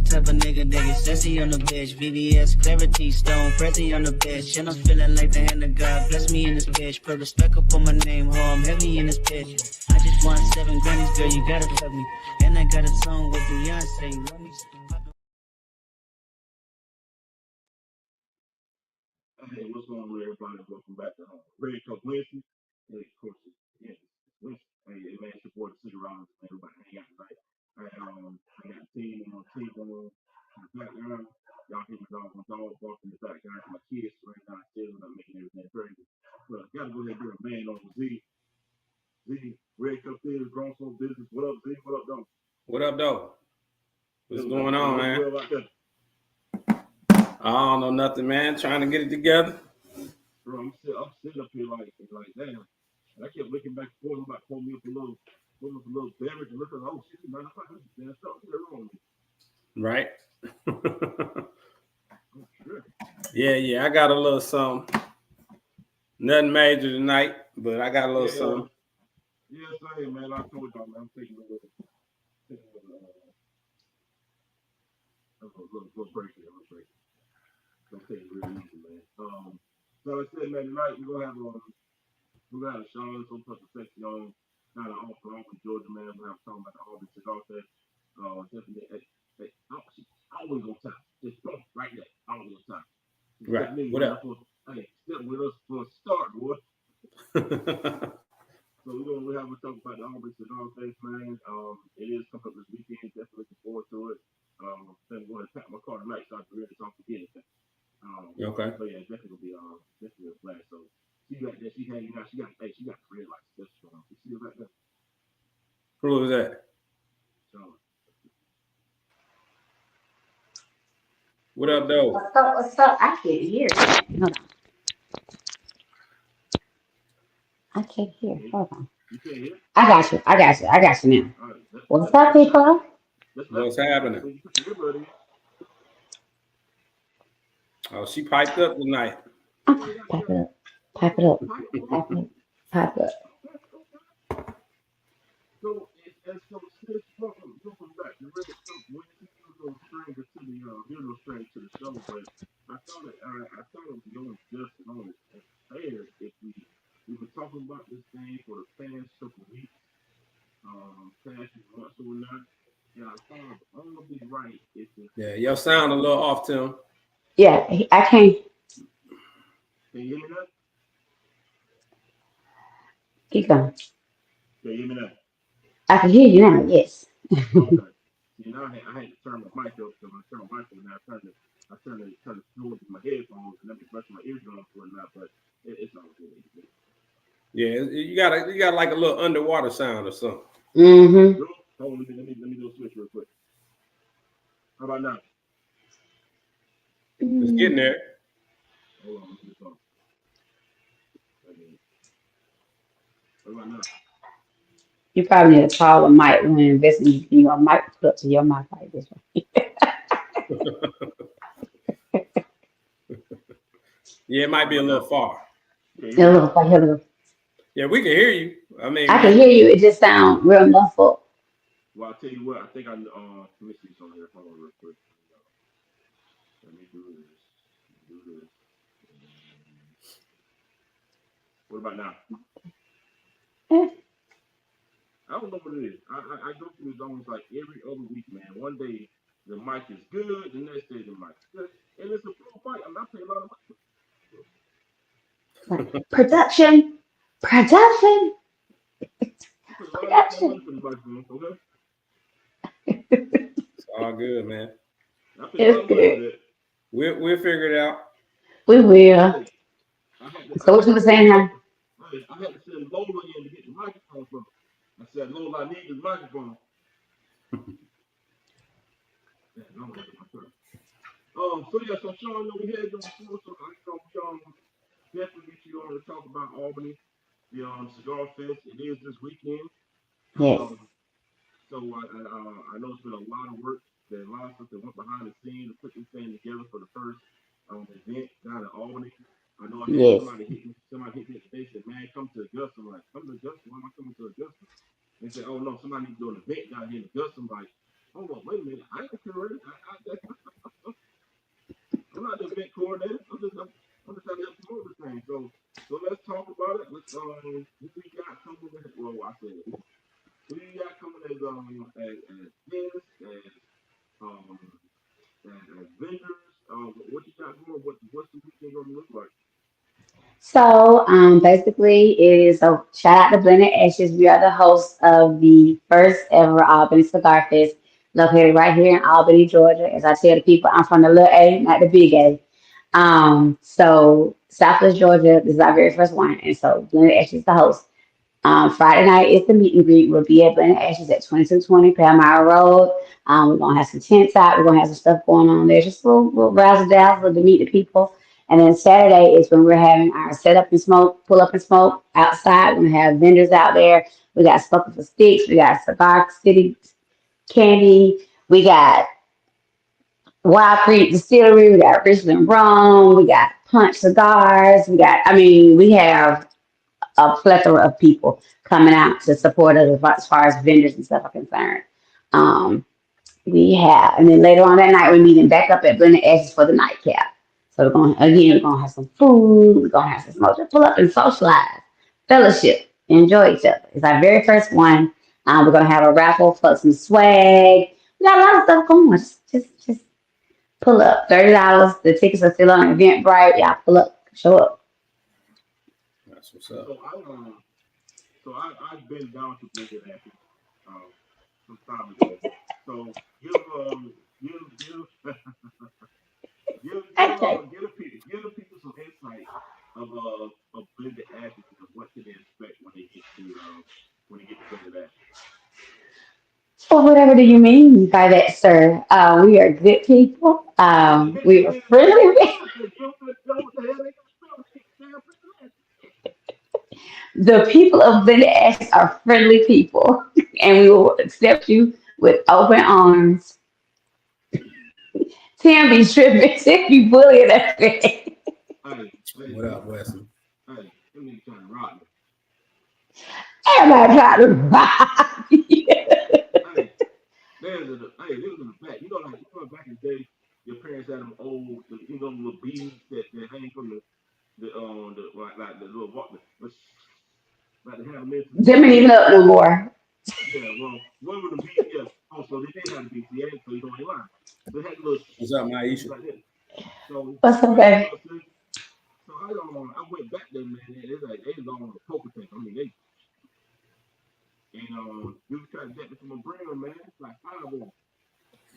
type of nigga that get sassy on the bitch. VVS, clarity, stone, Prezi on the bitch. And I'm feeling like the hand of God. Bless me in this bitch. Put respect up on my name, ho. I'm heavy in this bitch. I just want 7 Grammys, girl, you gotta love me. And I got a song with Beyonce. Love me. Hey, what's going on, everybody? Welcome back to Radio Talk Wednesday. Hey, of course, it's Wednesday. Hey, man, it's your boy, the Cigar Festival. Everybody hang out tonight. I got a team on the background. Y'all hear my dog walking in the background. My kids right now still not making everything crazy. But I gotta go ahead and get a man on Z. Red Cup Theater, Grown Folk Business. What up, Z? What up, dog? What up, though? What's going on, man? Well, like that. I don't know nothing, man. Trying to get it together. Bro, I'm sitting up here like damn. And I kept looking back and forth. I'm about to pull me up a little beverage and look at, oh shit, man, I thought this damn stuff. What's wrong with me? Right. Sure. Yeah. I got a little something. Nothing major tonight, but I got a little something. Yeah, same, man. I told y'all, man, I'm taking a little break here. Don't take it really easy, man. So like I said, man, tonight we're gonna have a show, some type of section on kind of off Georgia, man. We're gonna have talking about the Albany Cigar Fest. Definitely, she always on time. Just right there, always on time. Right. What up? Hey, step with us for a start, boy. So we have to talk about the Albany Cigar Fest, man. It is coming up this weekend. Definitely looking forward to it. I'm going to pack my car tonight so I can really talk again. Okay. So yeah, it's definitely gonna be definitely a blast. So she got that. She hanging out. She got career license. That's strong. You see about that? Who was that? So. What up, though? What's up? I can't hear. Hold on. I can't hear. Hold on. You can't hear? I got you now. Right, what's up, people? What's happening? Oh, she piped up tonight. Pipe it up. So, since welcome back. The Red Cup Wednesday, we're going to the video straight to the show, but I thought it was going just and only fair if we were talking about this thing for the past couple of weeks, past months or not. Yeah, I thought it was only right if it. Yeah, your sound a little off, Tim. Yeah, I can't. Can you hear me now? Keep going. Can you hear me now? I can hear you now. Yes. Okay. See, now I had to turn my mic up because I turned my mic up and I turned it towards my headphones and let me brush my eardrums for it now, but it's all good. Yeah, you got like a little underwater sound or something. Mm-hmm. Hold on, let me do a switch real quick. How about now? It's getting there. Hold on, let me talk. What about now? You probably need a taller mic when investing in your mic up to your mic like this one. Yeah, it might be a little far. Yeah, we can hear you. I mean, I can hear you. It just sounds real muffled. Well, I'll tell you what. I think let me see something here. Hold on real quick. Let me do this. What about now? I don't know what it is. I go through this almost like every other week, man. One day the mic is good, the next day the mic is good, and it's a full mic. I'm not paying a lot of money. Production. It's all good, man. It's good. We'll figure it out. We will. So what you were saying, huh? I had to send Lola in to get the microphone from her. I said, Lola, I need this microphone. So Sean, we had you on before, so we definitely get you on to talk about Albany, the Cigar Fest. It is this weekend. Yes. So I know it's been a lot of work. There's a lot of stuff that went behind the scenes to put this thing together for the first event down in Albany. I know I had somebody hit me today, said, man, come to Augusta. I'm like, come to Augusta? Why am I coming to Augusta? They said, oh no, somebody needs to do an event down here in Augusta. I'm like, hold on, wait a minute. I ain't the curator. who we got coming as well, I said who you got coming as this um as vendors, what you got going, what's the weekend gonna look like? So basically, it is a shout out to Blended Ashes. We are the hosts of the first ever Albany Cigar Fest, located right here in Albany, Georgia. As I tell the people, I'm from the little A, not the big A. So Southwest Georgia, this is our very first one, and so Blended Ashes is the host. Friday night is the meet and greet. We'll be at Blended Ashes at 2220 Palmyra Road. We're gonna have some tents out. We're gonna have some stuff going on there. Just a little razzle dazzle to meet the people. And then Saturday is when we're having our set up and smoke, pull up and smoke outside. We're gonna have vendors out there. We got Smoking for Sticks. We got Cigar City Candy. We got Wild Creek Distillery. We got Richland Rum. We got Punch Cigars. I mean, we have a plethora of people coming out to support us as far as vendors and stuff are concerned. Um, we have, and then later on that night, we're meeting back up at Blended Ashes for the nightcap. So we're gonna have some food, we're gonna have some smoke, just pull up and socialize, fellowship, enjoy each other. It's our very first one. We're gonna have a raffle for some swag. We got a lot of stuff going. Just pull up. $30. The tickets are still on Eventbrite. Y'all pull up, show up. That's what's up. I've been down to Blended Ashes um some time ago. So give Okay. give the people some insight of Blended Ashes and what can they expect when they get to Blended Ashes. Well, whatever do you mean by that, sir? We are good people. We are friendly. You know what the hell they gonna spell when they get to Blended Ashes? The people of Blended Ashes are friendly people, and we will accept you with open arms. Tim be tripping. Tim be bullying us. Hey, What up, Wesley? them niggas trying to rob me. Everybody try to rob you. Hey, they was in the back. Back in the day, your parents had them old, them little beads that hang from the like the little walk, like they have them into the Them ain't cigar. even up no more. Yeah, well, one with the beads, yeah. Also, they did have the beads, yeah, so you don't ain't lying. They had the little What's up, beads Maisha? like that. So What's up, check this baby? out, sis. So I went back there, man. They was on the poker thing. I mean, they and you was trying to get me from a brand, man. It's like five of them.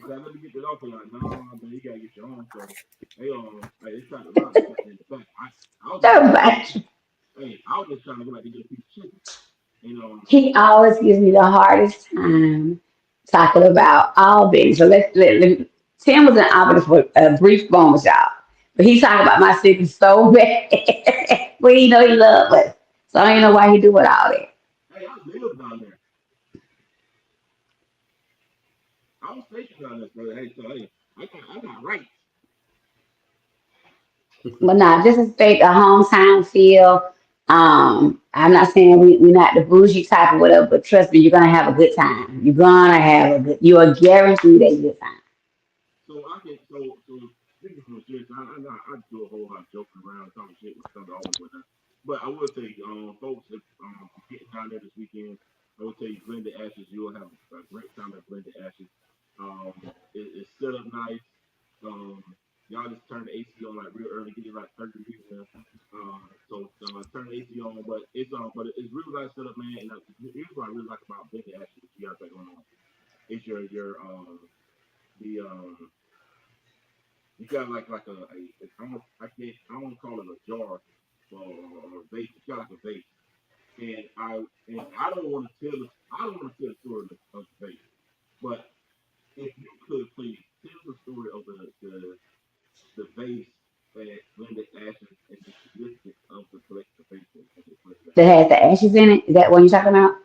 I said, let me get that off. They're like, no, man, you gotta get your own. So they tried to rob me back in the back. I was just trying to go back. Everybody. I was just trying to go back to get a piece of chicken. And He always gives me the hardest time talking about Albany. So Tim was in Albany for a brief moment, y'all. But he talking about my city so bad. Well, you know he love us. So I don't even know why he do it all that. hey, I lived down there. I was stationed down there. So I got rights. But nah, just expect a hometown feel. I'm not saying we're not the bougie type or whatever, but trust me, you're gonna have a good time. You are guaranteed a good time. So I can speaking from serious, I do a whole lot of joking around, talking shit with stuff always with that. But I will say, folks, if you're getting down there this weekend, I will tell you, Blended Ashes, you will have a great time at Blended Ashes. It's set up nice. Um, y'all just turn the AC on like real early, get it like 30 degrees in. Turn the AC on, but it's really nice set up, man. And here's what I really like about Blended Ashes, what you guys got going on. It's your the you got like I don't call it a jar or a vase. It's got like a vase, and I don't want to tell the story of the vase, but if you could please tell the story of the vase that Blended Ashes and the significance of the collection of vases at this place. That has the ashes in it. Is that what you're talking about?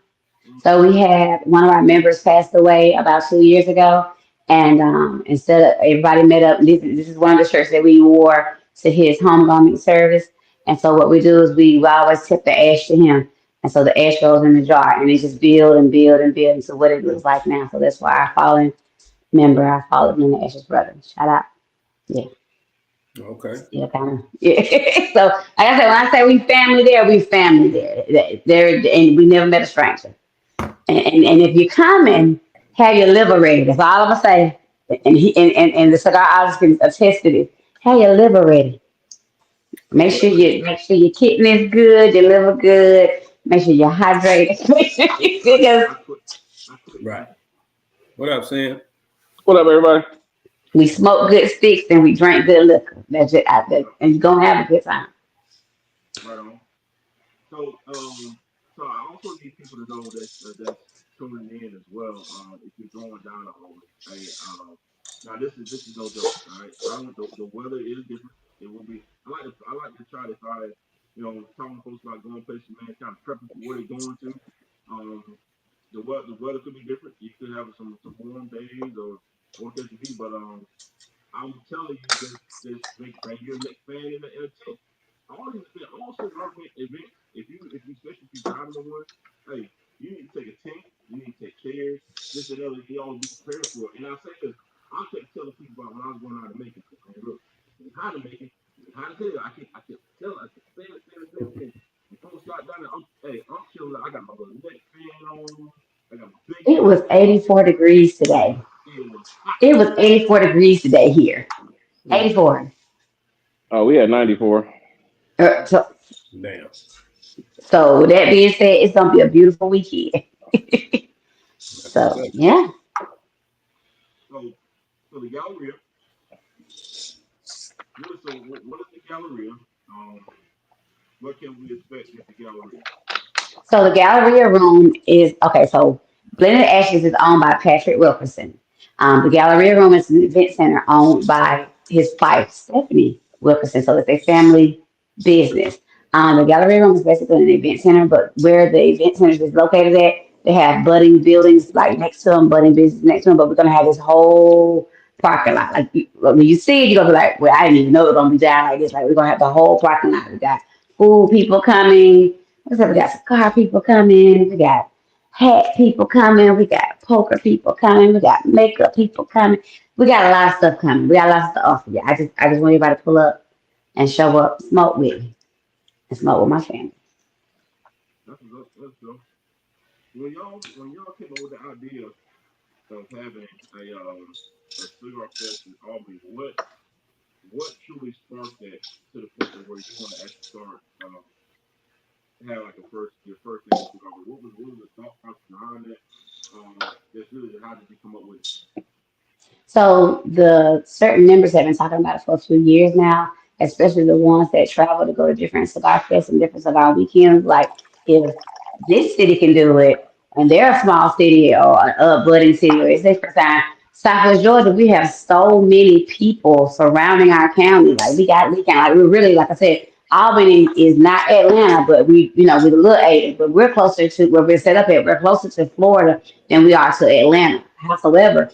So we had one of our members passed away about 2 years ago, and instead of everybody met up, this is one of the shirts that we wore to his homecoming service. And so what we do is we always tip the ash to him, and so the ash goes in the jar, and it just build and build and build into what it looks like now. So that's why our fallen member, our fallen in the ashes brother. Shout out, yeah. Okay. Yeah, kind of. Yeah. So, like I said, when I say we family there, we family there. There, and we never met a stranger. And if you're coming, have your liver ready. That's all I'm gonna say. And the cigar artist can attest to this. Have your liver ready. Make sure your kidney is good, your liver good. Make sure you're hydrated. Make sure you because I quit. I quit. Right. What up, Sam? What up, everybody? we smoke good sticks and we drink good liquor. That's it. And you're gonna have a good time. Right on. So, so I also need people to know that's tuning in as well. If you're going down to Albany, hey, now this is no joke. All right, I don't. The weather is different. It will be. I like to try to find, talking to folks about going places, man, kind of prepping for where they're going to. Um, the weather could be different. You could have some warm days or it could be, but I'm telling you, just bring your next fan in a tent. All these events, also government events. If you especially if you're driving to one, hey, you need to take a tent. You need to take chairs. This and other. You always be prepared for it. And I say this, I kept telling people about when I was going out to make it. Man, look, how to make it, how to tell you. I kept telling, I kept saying. And folks got down there. I'm chilling. I got my little neck fan on. I got my big It hat was on. 84 degrees today. It was hot. It was 84 degrees today here. Hmm. 84. Oh, we had 94. So, Damn. so that being said, it's gonna be a beautiful weekend. That's what's So up. yeah. So the Galleria. What is the Galleria? Um, what can we expect at the Galleria? So the Galleria room is okay. So Blended Ashes is owned by Patrick Wilkerson. The Galleria room is an event center owned by his wife Stephanie Wilkerson. So it's a family business. The Galleria room is basically an event center, but where the event center is located at, they have budding buildings like next to them, budding business next to them. But we're gonna have this whole parking lot. Like when you see it, you're gonna be like, "Well, I didn't even know it was gonna be down like this." Like we're gonna have the whole parking lot. We got food people coming. What's up? We got cigar people coming. We got hat people coming. We got poker people coming. We got makeup people coming. We got a lot of stuff coming. We got a lot of stuff to offer you. I just want everybody to pull up and show up, smoke with me, and smoke with my family. Let's go. When y'all came up with the idea of having a cigar fest in Albany, what truly sparked that to the point where you want to actually start have like your first annual cigar? What was the thought process behind that? That's really how did you come up with it? So the certain members have been talking about it for a few years now, especially the ones that travel to go to different cigar fests and different cigar weekends. Like if this city can do it, and they're a small city or a budding city, or it's their first time. Southwest Georgia, we have so many people surrounding our county. Like we can like we're really like I said, Albany is not Atlanta, but we're a little aided, but we're closer to where we're set up at. We're closer to Florida than we are to Atlanta. However,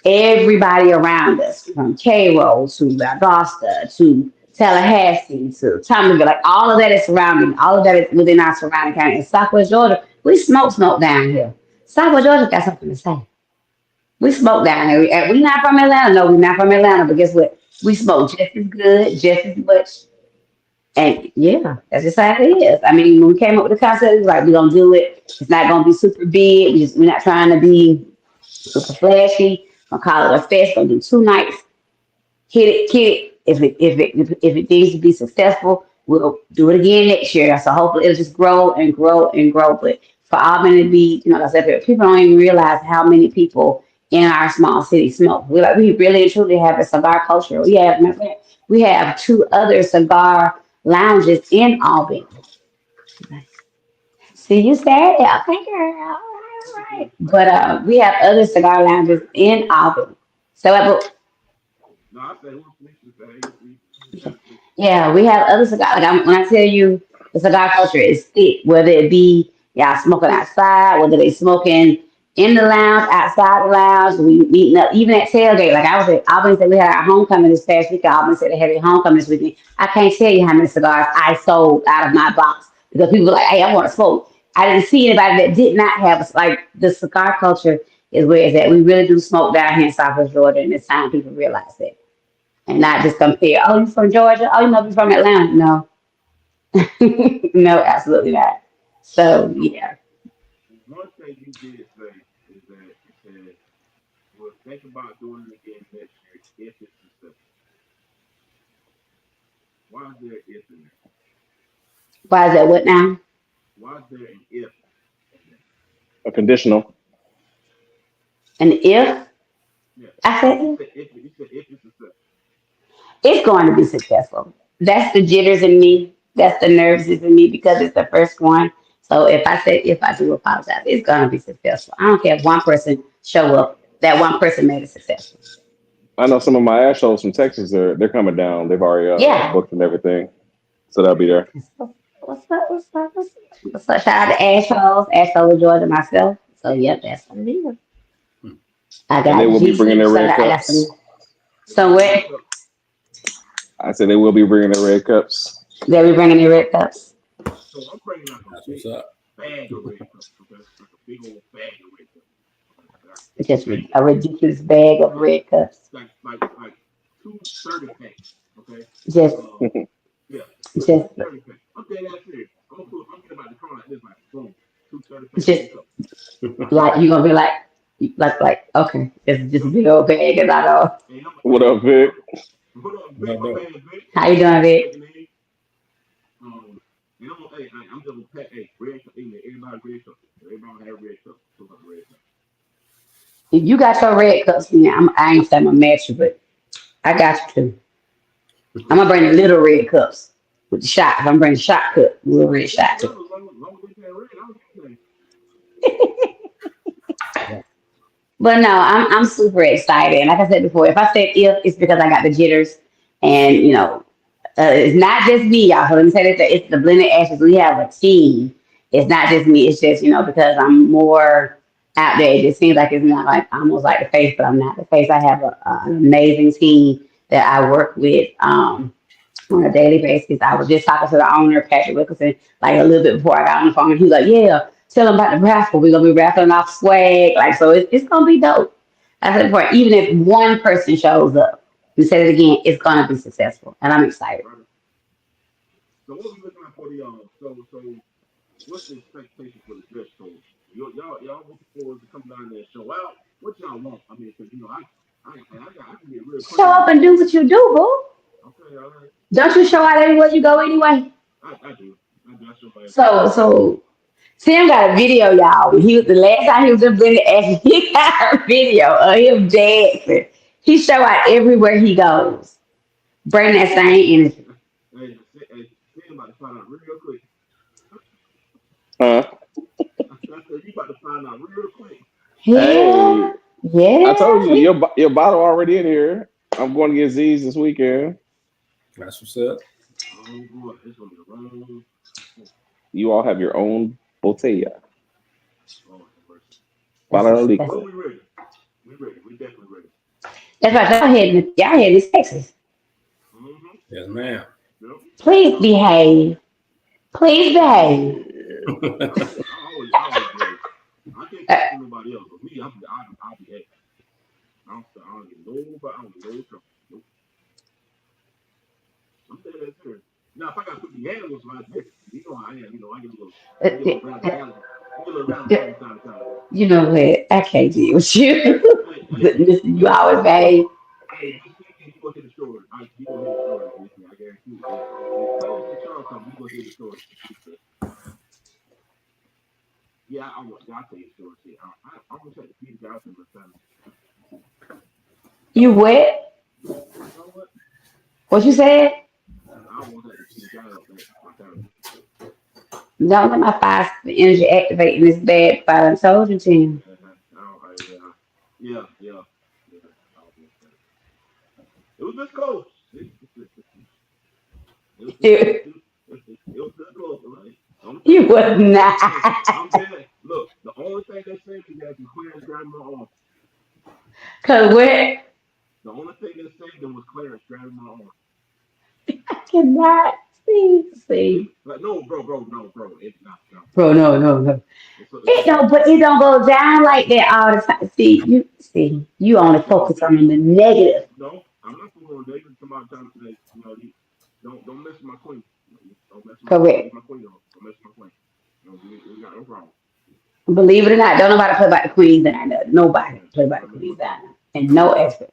everybody around us, from Cairo to Valdosta to Tallahassee to Thomasville, like all of that is surrounding, all of that is within our surrounding county. In Southwest Georgia, we smoke down here. Southwest Georgia got something to say. We smoke down here. We not from Atlanta. No, we're not from Atlanta, but guess what? We smoke just as good, just as much. And yeah, that's just how it is. I mean, when we came up with the concept, it was like, we're going to do it. It's not going to be super big. We're not trying to be super flashy. Gonna call it a fest. Gonna do 2 nights. Hit it. If it needs to be successful, we'll do it again next year. So hopefully it'll just grow and grow and grow. But for Albany to be, like I said, people don't even realize how many people in our small city smoke. We really and truly have a cigar culture. We have 2 other cigar lounges in Albany. See you Saturday, okay, girl. All right. But we have other cigar lounges in Albany. So No, I say who's listening to hey, we got to yeah, we have other cigar. When I tell you the cigar culture is thick, whether it be y'all smoking outside, whether they smoking in the lounge, outside the lounge, we meeting up, even at tailgate. Like I was at Albany said we had our homecoming this past week. Albany said they had a homecoming this weekend. I can't tell you how many cigars I sold out of my box because people were like, "Hey, I want to smoke." I didn't see anybody that did not have like the cigar culture is where it's at. We really do smoke down here in Southwest Georgia, and it's time people realize that. and not just compare. Oh, you from Georgia? Oh, you must be from Atlanta? No, no, absolutely not. So So yeah. one thing you did say is that you said we'll think about doing it again next year if it's successful. Why is there an if in there? Why is that? What now? Why is there an if in there? A conditional. And if Yeah. I said if, You said if it's successful. it's going to be successful. That's the jitters in me. That's the nervousness in me because it's the first one. So if I say if I do apologize, it's going to be successful. I don't care if one person show up. That one person made it successful. I know some of my ash holes from Texas are they're coming down. They've already Yeah. booked and everything, so they'll be there. What's up? What's up? What's up? What's up? Shout out to Asheville, Georgia, myself. So yep, that's what it is. I And they got will be G bringing Sleep. their So I red got cups. some. They bring So the red what? cup. I said they will be bringing their red cups. They be bringing the red cups. So I'm bringing like a That's what's big up. bag of red cups, okay? Like a big old bag of red cups. Okay? It's just Big a ridiculous bag of yeah, red cups. like two 30 packs, okay? Just, Yeah, just, two 30 packs. I'm dead ass serious. I'm getting about the car like this, like boom, two 30 packs of just red cups. like you're gonna be like, okay, it's just a Yep. big old bag, and I know. And What up, Vic? hold on, Vic, No my doubt. man, Vic. How you doing, Vic Vic? taking in. And I'm just gonna pack, hey, red cup, everybody red cup. Everybody have red cup. So about red cup. If you got your red cups, I ain't saying I'm gonna match you, but I got you too. I'm gonna bring the little red cups with the shot. I'm bringing the shot cup, little red Yeah, shot cup. whatever, long as they pay red, I don't give a But no, I'm super excited. And like I said before, if I said if, it's because I got the jitters, and it's not just me, y'all. So let me say this: that it's the blended ashes. We have a team. It's not just me. It's just because I'm more out there. It just seems like it's not like almost like the face, but I'm not the face. I have an amazing team that I work with. On a daily basis. I was just talking to the owner, Patrick Wilkinson, like a little bit before I got on the phone. And he was like, yeah, tell them about the raffle. We're going to be raffling off swag. Like, so it's going to be dope. I said before, even if one person shows up, we said it again, it's going to be successful. And I'm excited. right? So what we looking at for the so what's the expectation for the dress code? Y'all looking forward to come down there and show out? What y'all want? I mean, because I can get real Show crazy. up and do what you do, boo. Okay, all right. Don't you show out everywhere you go anyway? I do. I show by everywhere. So Tim got a video, y'all. When he was the last time he was in Blended Ashes, he got a video of him dancing. He show out everywhere he goes. Bring that same energy. Sam about to find out real quick. Huh? I said you about to find out real quick. Yeah, Hey, I told yeah. you your bottle already in here. I'm going to get Z's this weekend. That's what's up. Oh boy, it's gonna be the wrong. You all have your own botella, Lord have mercy. bottle of That's Well, liquor. we ready. We ready. We definitely ready. right. Y'all heading to Texas. Mm-hmm. Yes, ma'am. Yep. Please Yep. behave. Please behave. I always behave. I can't Uh, speak for nobody else, but me, I'll behave. I don't get nobody. I don't get no trouble. Nope. I'm saying that serious. Now, if I got to put the animals right there, you know how I am. uh, I get a little random uh, animal. I get a little random animal time to time. you know what? I can't deal with you. Listen, you This always weekend, behave. this weekend, you go hit the store. You gonna hit the store this weekend. I guarantee you. If Clayton and Sean come, you gonna hit the store. Yeah, I'll tell you the story. See, I almost had to feed the guys in the time. You what? You know what? What you said? I almost had to feed the guys up that my time. Don't let my fire energy activate in this bad fire. I told you, Tim. Yeah. It was just close. You, It was just close, right? I'm you saying, was I'm not. saying, look, the only thing that saved me was Clarence grabbing my arm. Cause what? The only thing that saved them was Clarence grabbing my arm. I cannot see. Like, no, bro, no, bro, it's not, no. Bro, no. It's a It fact. don't, but it don't go down like that all the time. See, you only No, focus on the negative. no. I'm not going to date somebody time today. You know, don't mess with my queen. Don't mess with my queen. Correct. Leave my queen alone. Don't mess with my queen. You know, we got no problem. Believe it or not, don't nobody play by the Queen's Diner. Nobody Yeah, play by the don't mess with Queen's my queen. Diner. And no expert.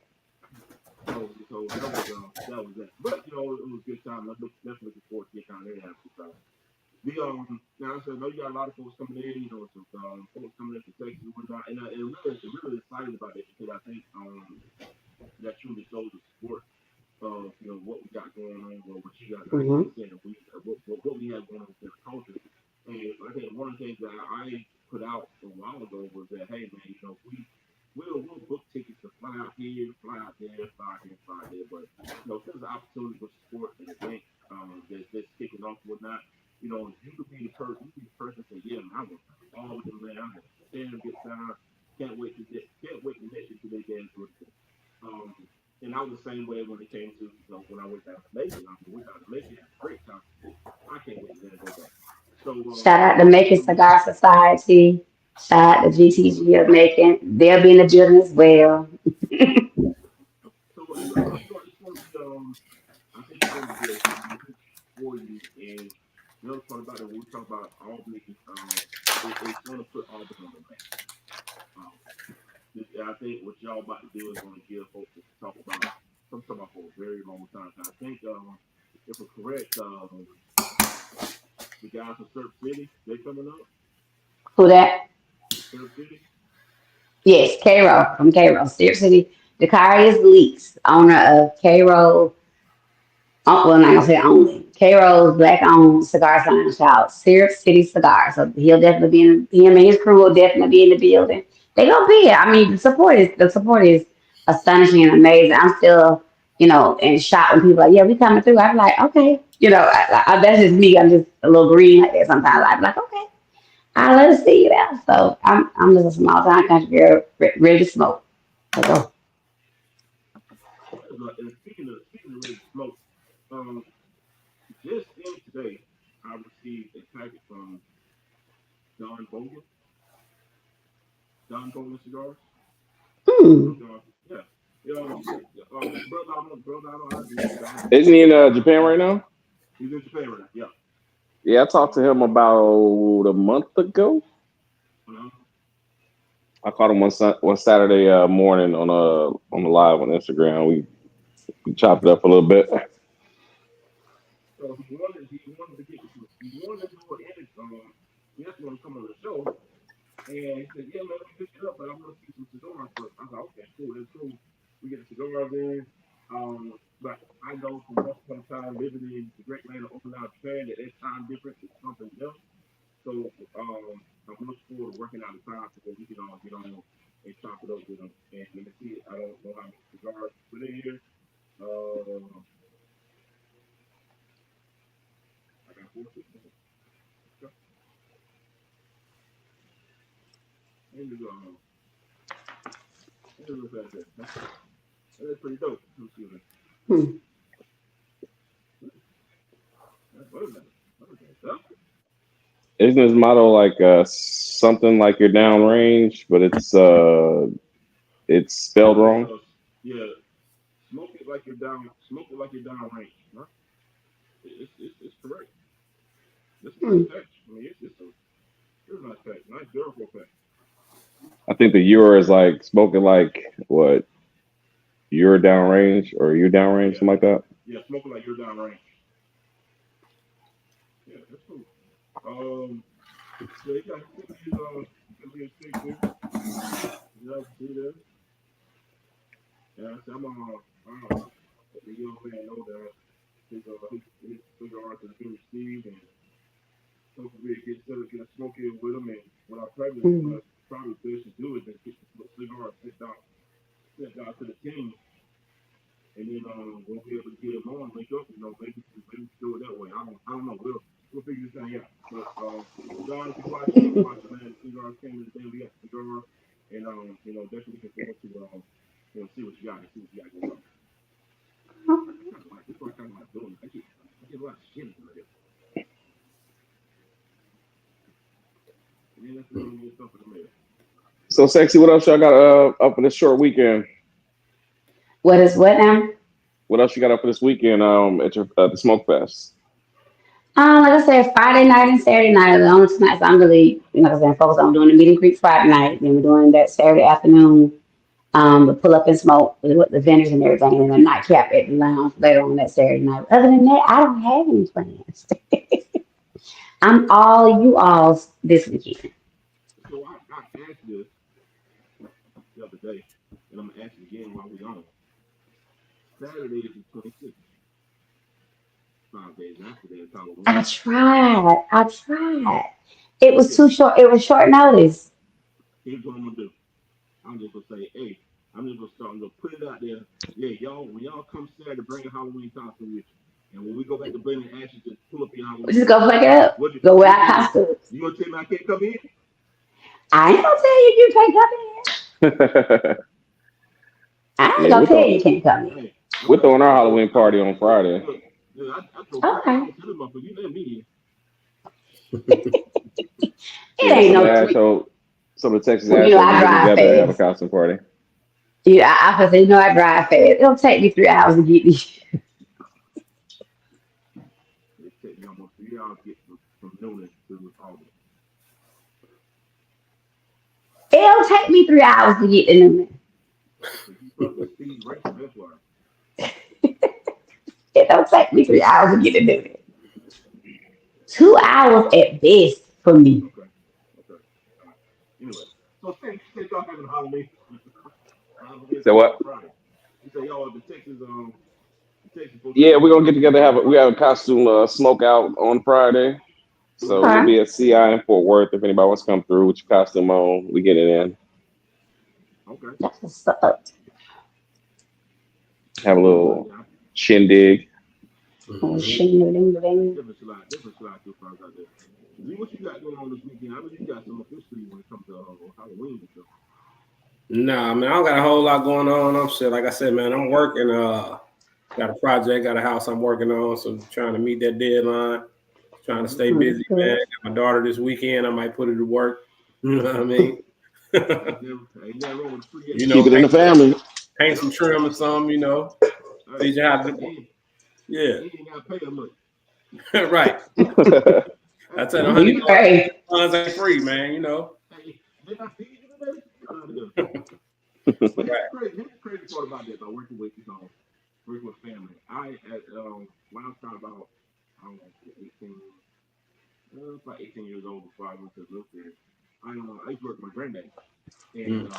So that was that. But you know, it was a good time. Definitely looking forward to getting down there and have some time. Now I said, I know you got a lot of folks coming in. You know, some folks coming in from Texas and whatnot, and really excited about it because I think that truly shows the support of what we got going on, or what you guys, like Mm-hmm. you said, what we have going on with the culture. And I think one of the things that I put out a while ago was that, hey man, we'll book tickets to fly out here, fly out there, fly out here, fly out there, but if there's an opportunity for support an event that's kicking off and whatnot, you could be the person. You could be the person that say, yeah, man, I want all of them there. I'm gonna stand a good time. Can't wait to next year to their dance with them. Um, and I was the same way when it came to when I went down to Macon. I mean, went down to Macon, had a great time. I can't wait to go back. So Shout out to what are Macon some of Cigar Society. Shout out to GTG of Macon. They'll be in the building as well. so it's going to be I think it's going to be a week for you. And the other part about it, when we talk about Albany, it's going to put Albany on the map. Um, I think what y'all about to do is going to give folks to talk about something about for a very long time. And I think if I'm correct, the guys from Surf City, they coming up. Who that? Surf City. Yes, Cairo from Cairo, Steel City. Dakarius Leaks, owner of Cairo. Well, I'm not gonna say only. Cairo's black-owned cigar sign shop, Syrup City Cigar. So he'll definitely be in. Him and his crew will definitely be in the building. They gonna be. I mean, the support is astonishing and amazing. I'm still, in shock when people are like, yeah, we coming through. I'm like, okay, that's just me. I'm just a little green like that sometimes. I'm like, okay, I'll let us see you there. So I'm just a small town country girl, ready to smoke. So go. And speaking of ready to smoke, um, just in today, I received a packet from Don Bogle, Don Bogle Cigars. Hmm. From Don, yeah, brother, I don't do Don Isn't Bogle. he in Japan right now? He's in Japan right now. Yeah. Yeah, I talked to Um, him about a month ago. uh, I caught him one Saturday morning on the live on Instagram. We chopped it up a little bit. so he wanted to get he wanted to do an edit. He actually wanted to come on the show, and he said, yeah, man, let me pick it up, but I want to see some cigars first. I was like, okay, cool, that's cool. We get the cigars in. But I know from once upon a time living in the great land of Okinawa, Japan, that time difference is something else. So I'm looking forward to working out the time so that we can all get on and chop it up with them. And let me see, I don't know how many cigars to put in here. I got 4 6 minutes. And look at that. That's pretty dope. Excuse me. Hmm. What is that? What is that stuff? Isn't his motto like something like you're downrange, but it's spelled wrong? Yeah, smoke it like you're down. Smoke it like you're down range. Huh? It's correct. It's a nice Hmm. patch. I mean, it's a nice patch. Nice durable patch. I think the Euro is like spoken like what you're downrange or you're downrange, Yeah, something like that. yeah, smoke it like you're down range. Yeah, that's cool. Um, so you got these stick here. You guys see this? Yeah, so the young man know that his cigars has been received, and hopefully we get a smoke in with him. And what I Hmm. probably best to do is just get the cigar sent down to the team, and then we'll be able to get him on, link up. Maybe do it that way. I don't know. We'll figure this thing out. But John, if you're watching, man, the cigars came in today. We got the cigar, and definitely looking forward to see what you got and see what you got going on. I kind of like this. What I kind of like doing. I get a lot of shit in there. And then that's really good stuff in the mail. So sexy. What else y'all got up in this short weekend? What is what now? What else you got up for this weekend? At your the Smoke Fest. Like I said, Friday night and Saturday night are the only two nights I'm really, like I said, focused on doing the meet and greet Friday night. Then we're doing that Saturday afternoon, the pull up and smoke with the vendors and everything, and a nightcap at the lounge later on that Saturday night. Other than that, I don't have any plans. I'm all you all's this weekend. So I asked this the other day, and I'm gonna ask it again while we on. Saturday is the 26th. 5 days after that, it's Halloween. I tried. It was too short. It was short notice. Here's what I'm gonna do. I'm just gonna say, hey, I'm just gonna start. I'm gonna put it out there. Yeah, y'all, when y'all come Saturday, bring a Halloween costume with you. And when we go back to blending ashes, just pull up your Halloween. Just go pick it up. Go wear our costumes. You gonna tell me I can't come in? I ain't gonna tell you can't come in. I ain't gonna tell you can't come in. We're throwing our Halloween party on Friday. Okay. You let me It ain't no. Some of the Texas well, I get drive together and have a fast. costume party. Yeah, I say, I drive fast. It'll take me 3 hours to get here. It takes me almost 3 hours to get from Newnan to Albany. It'll take me 3 hours to get to Newnan. It don't take me 3 hours to get to Newnan. 2 hours at best for me. Okay. Anyway, so say y'all having Halloween. Say what? You say y'all the Texas Yeah, we're gonna get together. We have a costume smoke out on Friday. So we'll be at CI in Fort Worth. If anybody wants to come through with your costume on, we get it in. Okay. That's what's up. Have a little shindig. Oh, shindig. Different slide too out there. See what you got going on this weekend. I know you got some officially when it comes to Halloween and stuff. Nah, man, I don't got a whole lot going on. I'm shit. Like I said, man, I'm working. Got a project, got a house I'm working on, so trying to meet that deadline. Trying to stay busy, man. Got my daughter this weekend. I might put her to work. You know what I mean? You know, keep it in the family. Paint some trim or something, you know. Teach you how to do. Yeah. You ain't got to pay them much. Right. I tell them, honey, funds ain't free, man. You know. Did I feed you today? But here's the crazy part about this. About working with working with family. When I was probably about 18 years old before I went to live there. I used to work with my granddad, and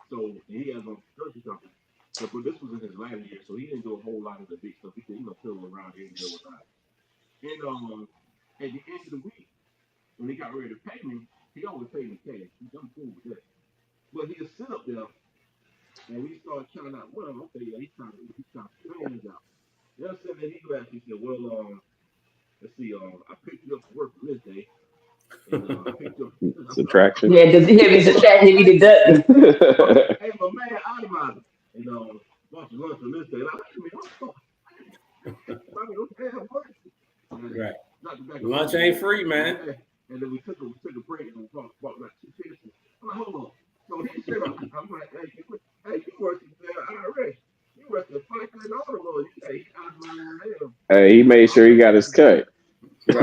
so he has a construction company. So, but this was in his latter year, so he didn't do a whole lot of the big stuff. He could, fiddle around here and deal with that. And at the end of the week, when he got ready to pay me, he always paid me cash. I'm cool with that. But he'll sit up there, and we started counting out. Well, okay, yeah, he's trying to plans out. You know what I'm saying? Then he go back and said, well, let's see, I picked you up for work from this day. And I picked you up. Subtraction. Yeah, be subtracting, be deducting. Hey, but man, automatic. And bought you lunch from this day. Like, right. Lunch ain't free, man. And then we took a break and we bought like 2 chickens. I'm like, hold on. So he said, I'm like, hey, you working there IRS. You working $500. Hey, he made sure he got his cut. Right.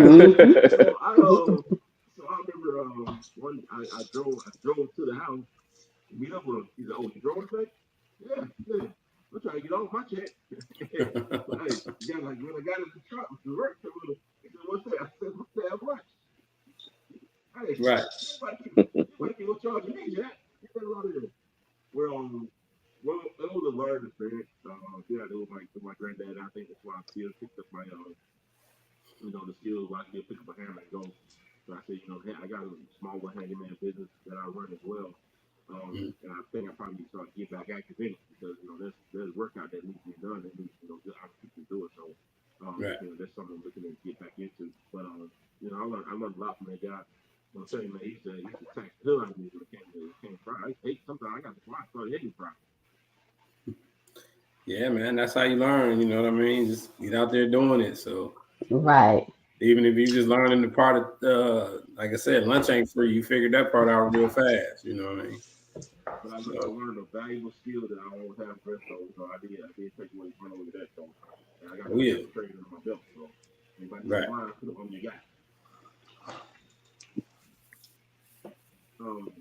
So I remember one I drove to the house, meet up with him. He said, "Oh, you drove today?" Yeah. I'm trying to get off my check. But hey, yeah, like when I got in the truck, the work he said, "What's that?" I said, "What's that lunch?" Hey, right. You might be charging me, Jack. You got a lot of this. Well, it was a learned experience. Yeah, it was my granddad. I think that's why I still picked up my the skills where I can pick up a hammer and go. So I said, I got a small handyman business that I run as well. And I think I probably need to start getting back active in it because, there's workout that needs to be done that needs, good opportunity to do it. So, that's something I'm looking to get back into. But, I learned a lot from that guy. I'm saying, man, he used to tax the hell out of me when it came fry. Sometimes I got the fly, started hitting fry. Yeah, man, that's how you learn. You know what I mean? Just get out there doing it. So, right. Even if you just learning the part of, like I said, lunch ain't free. You figured that part out real fast. You know what I mean? But I So learned a valuable skill that I always have rest. So I did take away run over that. So and oh I yeah, got some training under my belt. So anybody needs right. some line, put it on your guy. Um,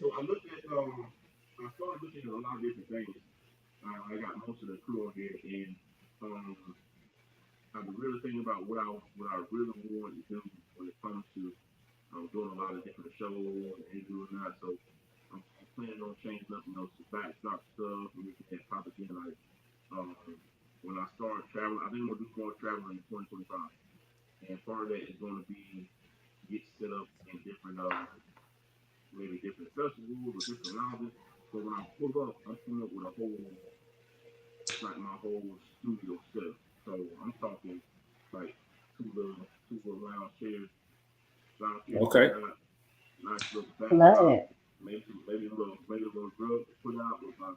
so I started looking at a lot of different things. I got most of the crew on here, and um, I've been really thinking about what I really want to do when it comes to doing a lot of different shows and doing that. So I'm planning on changing up, some backdrop stuff, and we can pop again like um, when I start traveling. I think I'm gonna do more traveling in 2025, and part of that is going to be get set up in different maybe different festivals or different lounges. So when I pull up, I'm coming up with a whole like my whole studio setup. So I'm talking like two little lounge chairs Okay. put out, nice little Love backdrop, it. maybe a little rug to put out with my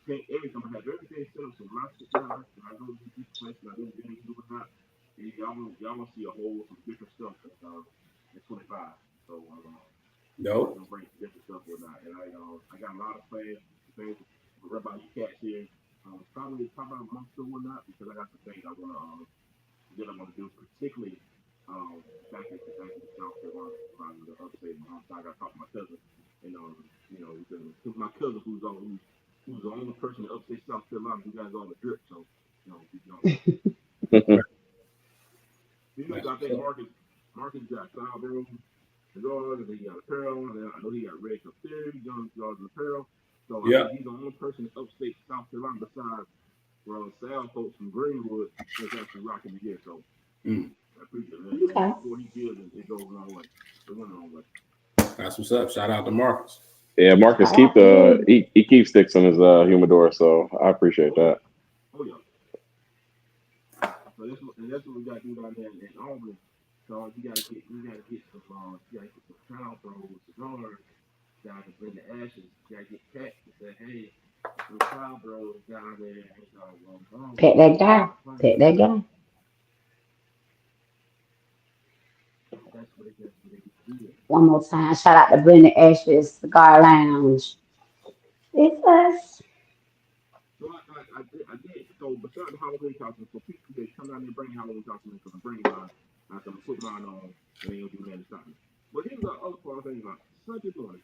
tent, everything. I have everything set up. So when I sit down, when I go to these places, I do things do whatnot, and y'all gonna see a whole some different stuff in 25. So Dope. gonna bring some different stuff whatnot, and I got a lot of plans, things right about you cats here. Probably a month or whatnot because I got some things I'm gonna do, particularly back in South Carolina, around the upstate. I got to talk to my cousin, and because my cousin who's the only person in upstate South Carolina who got all the drip. So That's I what's think up. Marcus got Cloud Room, the Lord, and then he got Apparel, and then I know he got Red Cup Theory, Young Yards and Apparel. So I Yeah. think he's the only person in upstate South Carolina besides Sal folks from Greenwood that's actually rocking the gear. So Mm. I appreciate it. Okay. Before he builds it goes a long way. It went a long way. That's what's up. Shout out to Marcus. Yeah, Marcus Shout out to you. he keeps sticks in his humidor, so I appreciate Oh yeah. that. Oh yeah. So that's what we got to do down there in Albany. So you gotta get some Crown Bros cigars down to bring the ashes. You gotta get Cat to say, hey, some Crown Bros down there and Pet that guy. Pet that guy. that's what they get to do. One more time. Shout out to Blended Ashes Cigar Lounge. It's us. So I did. So besides the Halloween costume, so people they come down there and bring Halloween costumes because I'm bringing mine. I said I'm put mine on, and they gonna do that stop me. But here's the other part I'm thinking about. Sunday morning,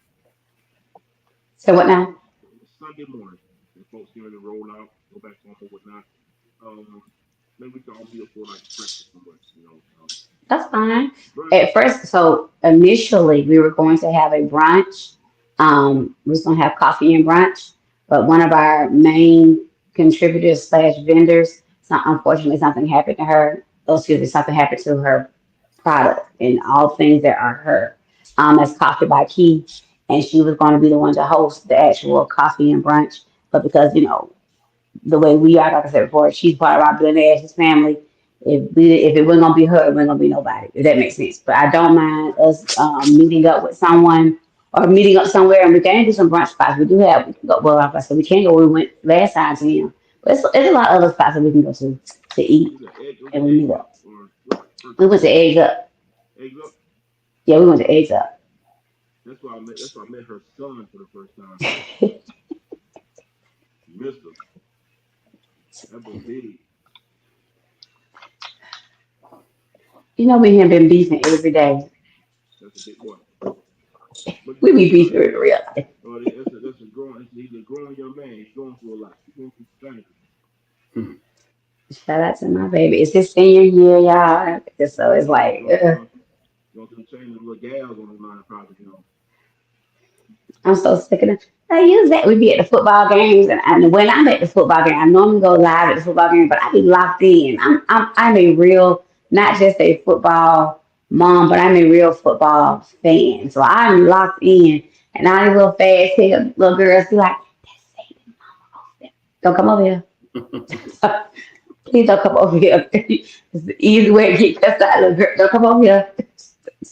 So what if now? folks Sunday morning, if folks get ready to roll out, go back home or whatnot, um, maybe we can all meet up for like breakfast somewhere. That's fine. Brunch. At first, so initially we were going to have a brunch. We was going to have coffee and brunch, but one of our main contributors slash vendors, unfortunately something happened to her. Oh, excuse me, something happened to her product and all things that are her. That's Coffee by Key, and she was going to be the one to host the actual coffee and brunch, but because the way we are, like I said before, she's part of our Blood and Ashes family. If it wasn't gonna be her, it wasn't gonna be nobody. If that makes sense. But I don't mind us meeting up with someone or meeting up somewhere, and we can do some brunch spots. We can go. Well, like I said, we can't go. We went last time to him, but it's a lot of other spots that we can go to eat, Was and it we egg meet up up. or what? First We time. went to Eggs Up. Eggs up. Yeah, we went to Eggs Up. That's why I met her son for the first time. Mister, that boy big. Me and him been beefing every day. That's a big boy. But We be beefing in real life. he's a growing young man. He's going through a lot. He's going through some things. Hmm. Shout out to my baby. It's his senior year, y'all. So it's Yeah, like, going through the chain of little gals on his mind, probably. I'm so sick of them. I use that. We be at the football games, and when I'm at the football game, I normally go live at the football game, but I be locked in. I'm a real, not just a football mom, but I'm a real football fan. So I'm locked in, and all these little fast head little girls be like, "That's Saban, mama. Don't come over here. Please don't come over here." It's the easy way to get cussed out, little girl. Don't come over here.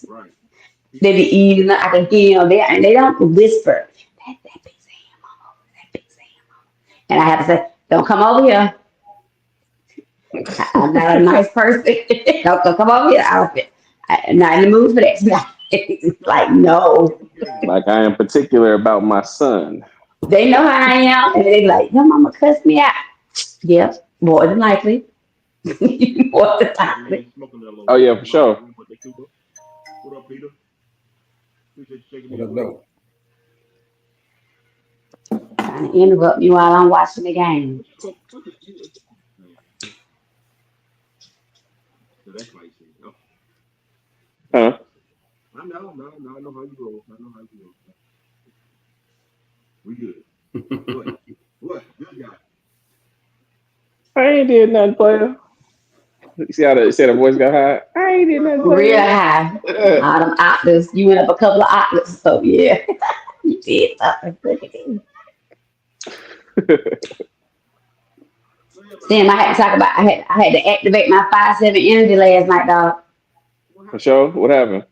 Right. They be eating. I can hear them there, and they don't whisper. That big Sam, mama. That big Sam. And I have to say, don't come over here. I'm not a nice person. Don't come over here. I'm not in the mood for that. Like, no. Like I am particular about my son. They know how I am, and they be like, your mama cussed me out. Yep, more than likely. More than likely. Oh yeah, for sure. What up, Peter? Appreciate you checking What in. up, though? Trying to interrupt me while I'm watching the game. So that's why you say, oh, Huh? I know how you roll. I know how you roll. We good. What? Good guy. I ain't did nothing, player. You see how the voice got high? I ain't did nothing, Real player. high. All them octaves. You went up a couple of octaves, so yeah. You did something. Look at you. Sam, I had to talk about. I had to activate my 5-7 energy last night, dog. For sure. What happened?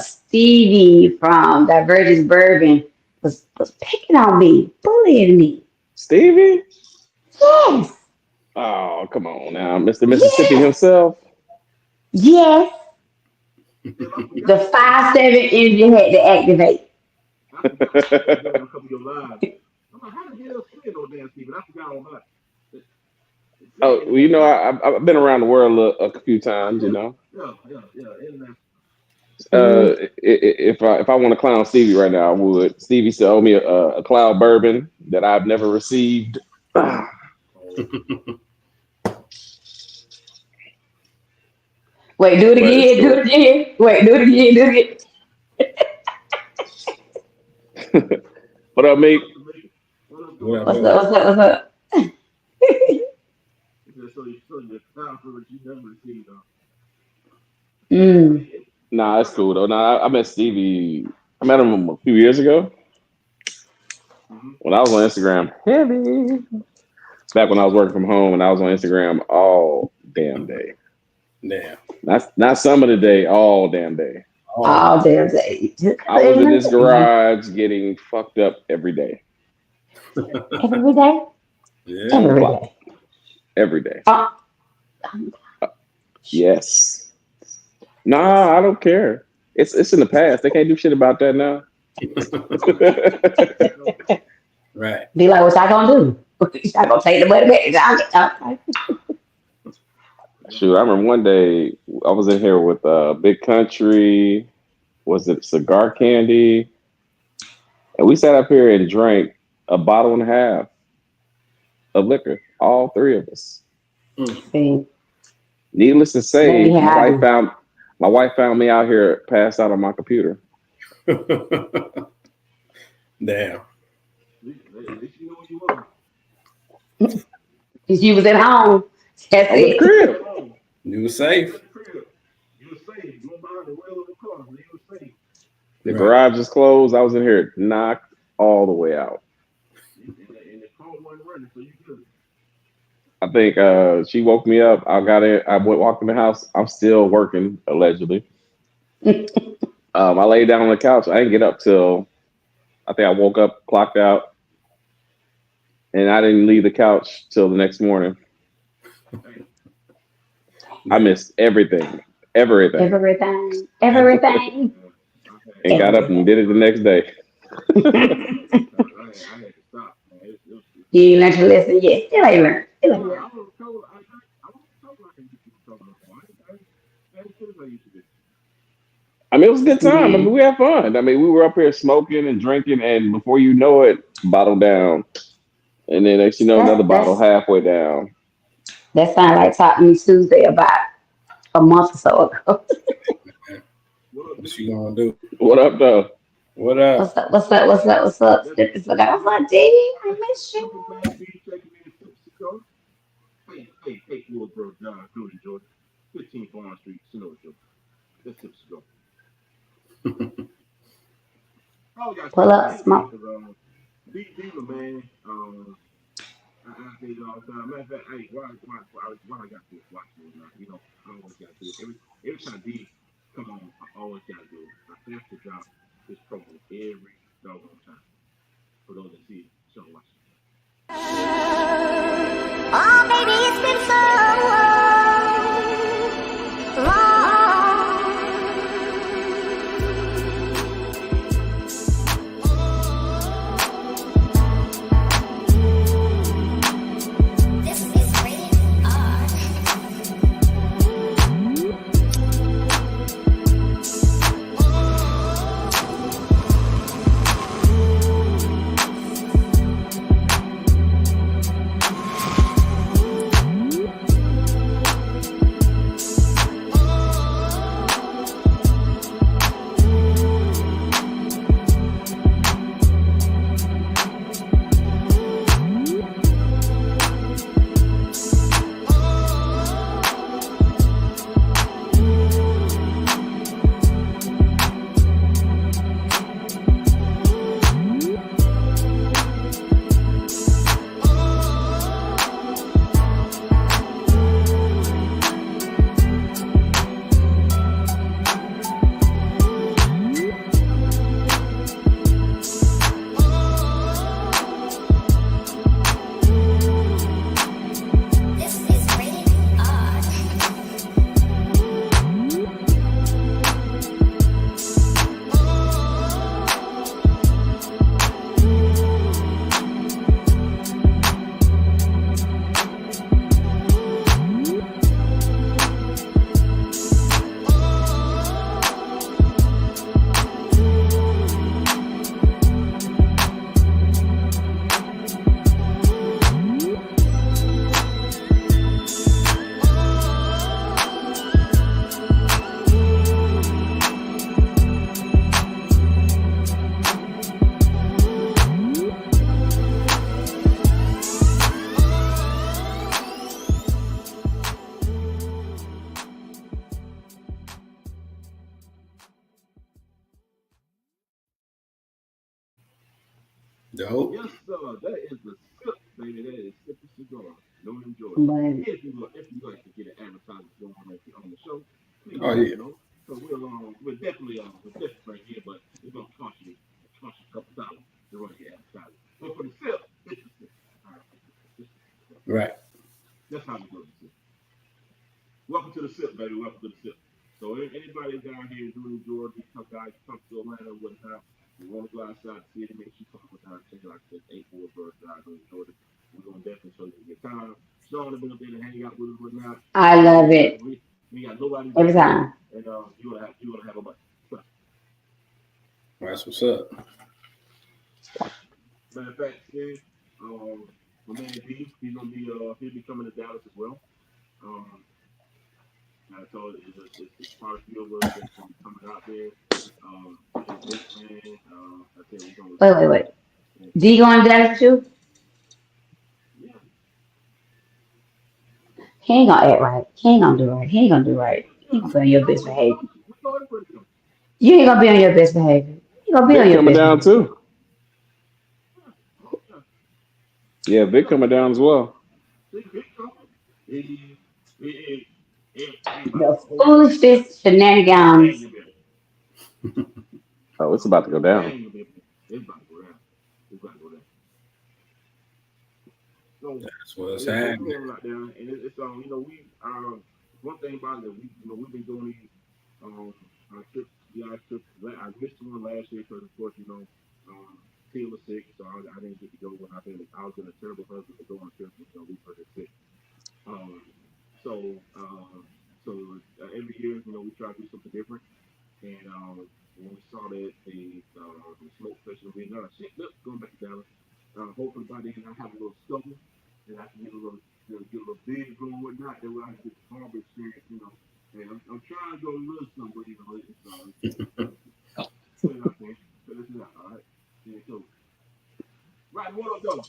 Stevie from Divergence Bourbon was picking on me, bullying me. Stevie? Yes, Oh, come on now, Mr. Mississippi yes, himself. yes. The 5-7 energy had to activate. I forgot a couple of your lives. I'm like, how the hell say no damn Steven? I forgot all about it. Oh, well, you know, I've been around the world a few times. You know, International. if I want to clown Stevie right now, I would. Stevie still owe me a cloud bourbon that I've never received. Wait, do it But it's again, do it cool. again. Wait, do it again, do it again. What up, mate? What up, What up, What's though? up, what's up, what's up? so you found for what you never received, though. Mm. Nah, it's cool though. Nah, I met Stevie. I met him a few years ago Mm-hmm. when I was on Instagram. Heavy. Back when I was working from home, and I was on Instagram all damn day. Damn. Not some of the day, all damn day. Oh, All damn day. I was in this garage getting fucked up every day. Every day? yeah. On the Every clock. day. Every day. Oh, Yes. Nah, I don't care. It's in the past. They can't do shit about that now. Right. be like, what y'all gonna do? Y'all gonna take the money back? Shoot, I remember one day I was in here with Big Country. Was it Cigar Candy? And we sat up here and drank a bottle and a half of liquor, all three of us. See, Needless to say, maybe how I do. my wife found me out here passed out on my computer. Damn. At least you know what you want. Because you was at home. That's I was at the it. crib. You were safe. You were safe. You were behind the wheel of the car. You were safe. The Right. garage is closed. I was in here knocked all the way out. And the car wasn't running, so you good. I think she woke me up. I got in. I walked in the house. I'm still working, allegedly. I laid down on the couch. I didn't get up till I think I woke up, clocked out, and I didn't leave the couch till the next morning. I missed everything. Everything. Everything. And got up and did it the next day. I had to stop. Man. You ain't learned your lesson yet. Still ain't learned. Still ain't I learned. was told like I used to be talking about. I ain't as I used to be. I mean, it was a good time. I mean, Man, we had fun. I mean, we were up here smoking and drinking, and before you know it, bottle down. And then next you know, another bottle that's halfway down. that sounded like talking to me Tuesday about a month or so ago. What you gonna do? What up, though? What up? What's up? What's up? What's up? What's up? Snippets of that. I was like, dang, I miss Super you. fast speed checking in Mexico. Hey, little bro, John, Georgia, Georgia. 15 Farm Street, Sonora, Georgia. Let's go. Oh, y'all Pull check up, in, man. smoke. Because, Beaver, man, I say it all the time. Matter of fact, hey, why I got to watch it now? You know, I always got to do it. Every time D come on, I always got to do it. I have to drop this promo every doggone time. For those that see it, so watch it. Oh, baby, it's been so long. Dope. Yes, sir. That is the sip, baby. That is Sip Cigar, Northern Georgia. But If you like to get an advertisement going on the show, please Oh let us yeah. know. So we're definitely right here, but it's gonna cost you a couple dollars to run your advertisement. But for the sip, it's the sip. All right, it's the sip. Right. That's how we go to the sip. Welcome to the sip, baby. Welcome to the sip. So anybody down here in Dooney, Georgia, come guys, come to Atlanta, whatnot. You want to go outside the city, make sure you come down and check it out. It's 84 Drive, Dooney, Georgia. We're gonna definitely show you a good time. Sean has been up there to hang out with us, whatnot. I love it We got nobody every but you, time. and you're gonna have a bunch. Trust That's what's up. me. Matter of fact, Steve, my man D, he'll be coming to Dallas as well. Um, I told you it's quite a few of us that's gonna be coming out there. Hey Vic, man, I tell you, we're gonna Wait. D going down with you? yeah, He ain't gonna act right. He ain't gonna do right. He ain't gonna do right. He ain't gonna be on your best behavior. we know everybody coming. You ain't gonna be on your best behavior. You gonna be on Vic your coming best down behavior. too. Yeah, oh yeah. Yeah, Vic Yeah, coming down as well. see Vic coming. It ain't about to The go whole lot. foolishest Bang shenanigans. your baby. Oh, it's about to go down. Bang your baby. It's about to go down. It's about to go down. So That's what's yeah, we're happening. going out there, and it's we one thing about it, we've been doing these trips. Yeah, I missed one last year because of course Tim was sick, so I didn't get to go when I was in a terrible husband to go on trips. We put her sick. Um, so every year we try to do something different, and when we saw that the smoke festival being done, shit, look, going back to Dallas. Hopefully by then I have a little stubble and I can get a little big going and whatnot. Then we'll have to get the barber experience. And I'm trying to go a little something, but put it out there. So this is out, all right. Yeah, so right, what up though?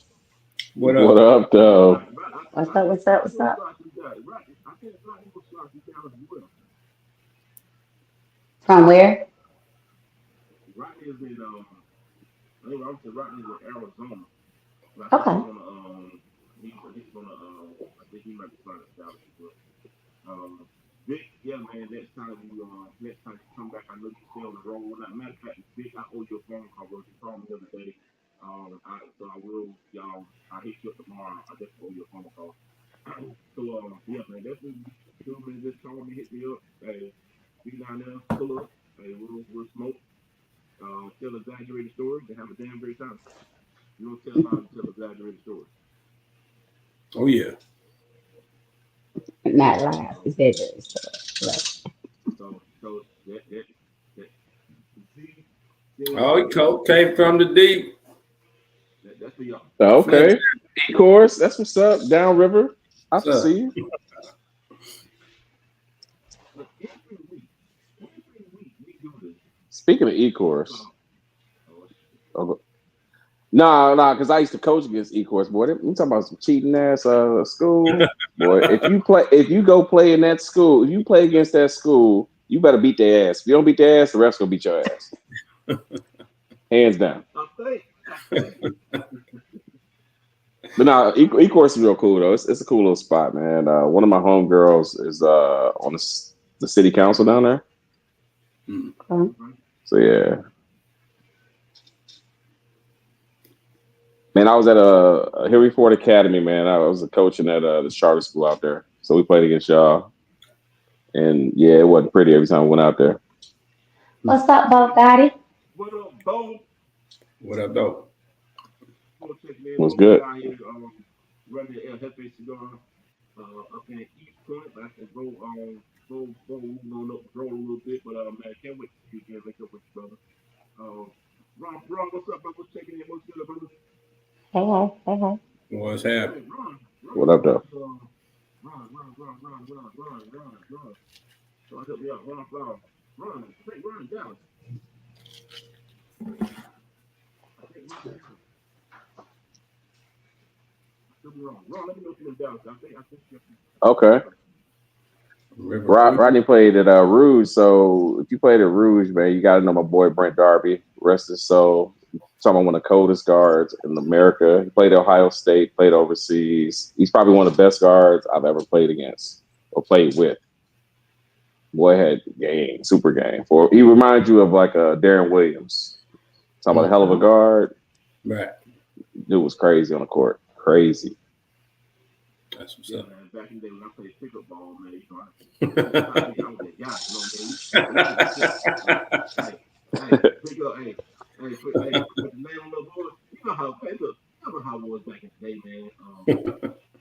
What What up? up, though? Right, What's I up? think What's up? Rodney What's gonna up? slide through that. Right, I think Rodney gonna slide through Dallas as well. From where? Rodney is in I would say Rodney's in Arizona. But I think Okay. I think he might be sliding to Dallas as well. Vic, yeah, man. Next time you come back, I know you stay on the road. Matter of fact, Vic, I owe you a phone call, bro. You called me the other day. So I will, y'all. I hit you up tomorrow. I definitely owe you a phone call. So yeah, man. Definitely, feel me. Just call me, hit me up. Hey, be down there, pull up. Hey, we'll smoke. Tell exaggerated stories and have a damn great time. You don't tell lies, you tell exaggerated stories. Oh yeah. Not live. He said that. So that Z said Oh, he came from the deep. that's for y'all. Fletcher. Okay. E-course. That's what's up. Downriver. I What's up? see you. Look, every week we do this. Speaking of We e-course. call oh shit. Oh, no, because I used to coach against e-course. Boy, you talking about some cheating ass school. Boy, if you go play in that school, if you play against that school, you better beat their ass. If you don't beat their ass, the refs gonna beat your ass. Hands down. I think. But no, E-Course is real cool though. It's a cool little spot, man. One of my homegirls is on the city council down there. Okay. So yeah, man. I was at a Henry Ford Academy, man. I was coaching at the charter school out there. So we played against y'all, and yeah, it wasn't pretty every time we went out there. What's up, Bo Gotti? What up, Bo? What up, though? Go check me It in, was Bo. We good. down here running the El Jefe Cigar up in East Point. But I said Bo moving on up the road a little bit. But man, can't wait to see you again. Link up with you, brother. Ron, what's up, bro? What's checking in? What's good, brother? Hey. What's happening? Hey, Ron, What up, though? Ron. So I help me out. Ron Flower. Ron, I think Ron down. I think Ron down. I could be wrong. Ron, let me know if you're in Dallas. I think you're Okay. River Creek. Rodney played at Rouge, so if you played at Rouge, man, you got to know my boy Brent Darby. Rest his soul. Talking about one of the coldest guards in America. He played at Ohio State, played overseas. He's probably one of the best guards I've ever played against or played with. Boy had game, super game. He reminds you of like a Darren Williams. Talking about a hell of a guard. Right. Dude was crazy on the court. Crazy. That's what's up. Man, back in the day when I played pickup ball, man, you know, I was that guy, you know what I mean? Hey, pick up, put the name on the board. You know how it was back in the day, man.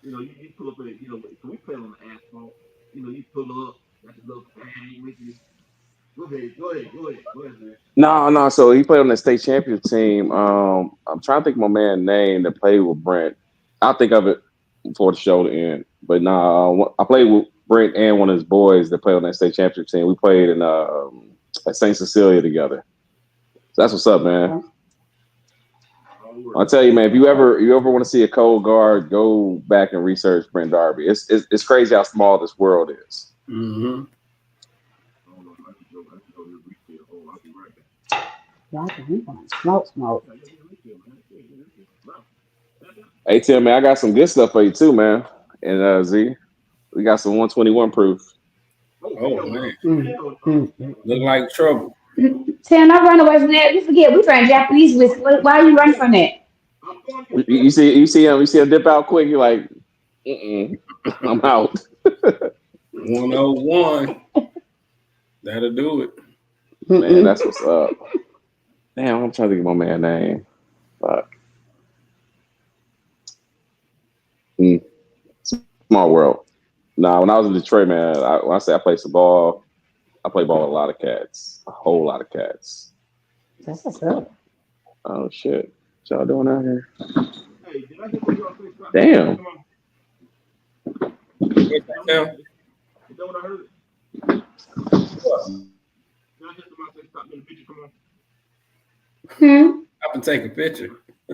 You know, you pull up at, you know, we play on the asphalt. You know, you pull up, got the little bag with you. Go ahead, man. No. So he played on the state championship team. I'm trying to think of my man's name that played with Brent. I'll think of it before the show to end. But I played with Brent and one of his boys that played on that state championship team. We played in at St. Cecilia together. So that's what's up, man. I'll tell you, man. If you ever want to see a cold guard, go back and research Brent Darby. It's crazy how small this world is. Mm-hmm. Smoke. Hey Tim, man, I got some good stuff for you too, man. And Z, we got some 121 proof. Oh man, look like trouble. Tim, I run away from that. You forget we drank Japanese whiskey. Why are you running from that? You see him dip out quick. You're like, I'm out. 101. That'll do it. Man, that's what's up. Damn, I'm trying to think of my man's name. Fuck. Small world. Nah, when I was in Detroit, man, when I say I play some ball, I play ball with a lot of cats. A whole lot of cats. That's what's up. Oh shit. What y'all doing out here? Hey, did I hit the Damn. Is that what I heard? Did I hit the say stop being a picture? Come on. I can take a picture. I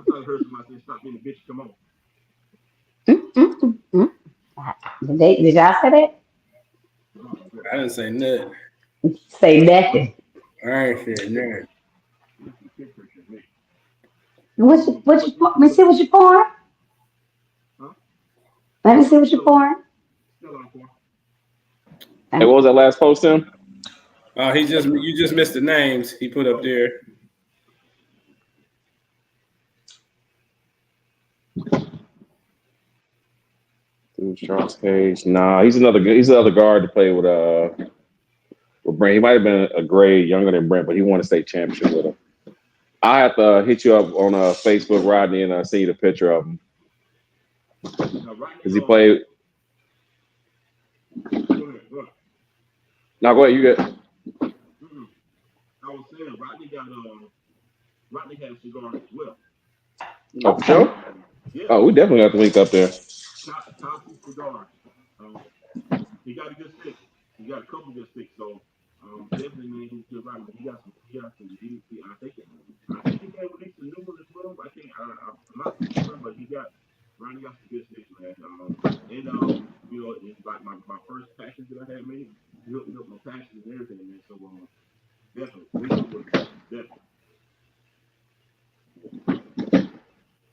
thought I heard somebody say stop being a bitch. Come on. Did y'all say that? I didn't say nothing. Say nothing. I ain't said nothing. Let me see what you're pouring. Huh? Let me see what you're pouring. Hey, what was that last post, Tim? You just missed the names he put up there. Charles Cage. Nah, he's another guard to play with Brent. He might have been a grade younger than Brent, but he won a state championship with him. I have to hit you up on Facebook, Rodney, and see the picture of him. Because he played. No, go ahead. You get. I was saying Rodney had a cigar as well. Oh, for sure? Yeah. Oh, we definitely have to link up there. Top cigars. He got a good stick. He got a couple good sticks, so definitely man, he's good right. He got some. I think he may release a new one as well. I think I'm not sure, but Rodney got some good sticks, man. You know, it's like my first package that I had made. He hooked me up my packages and everything, man. So definitely.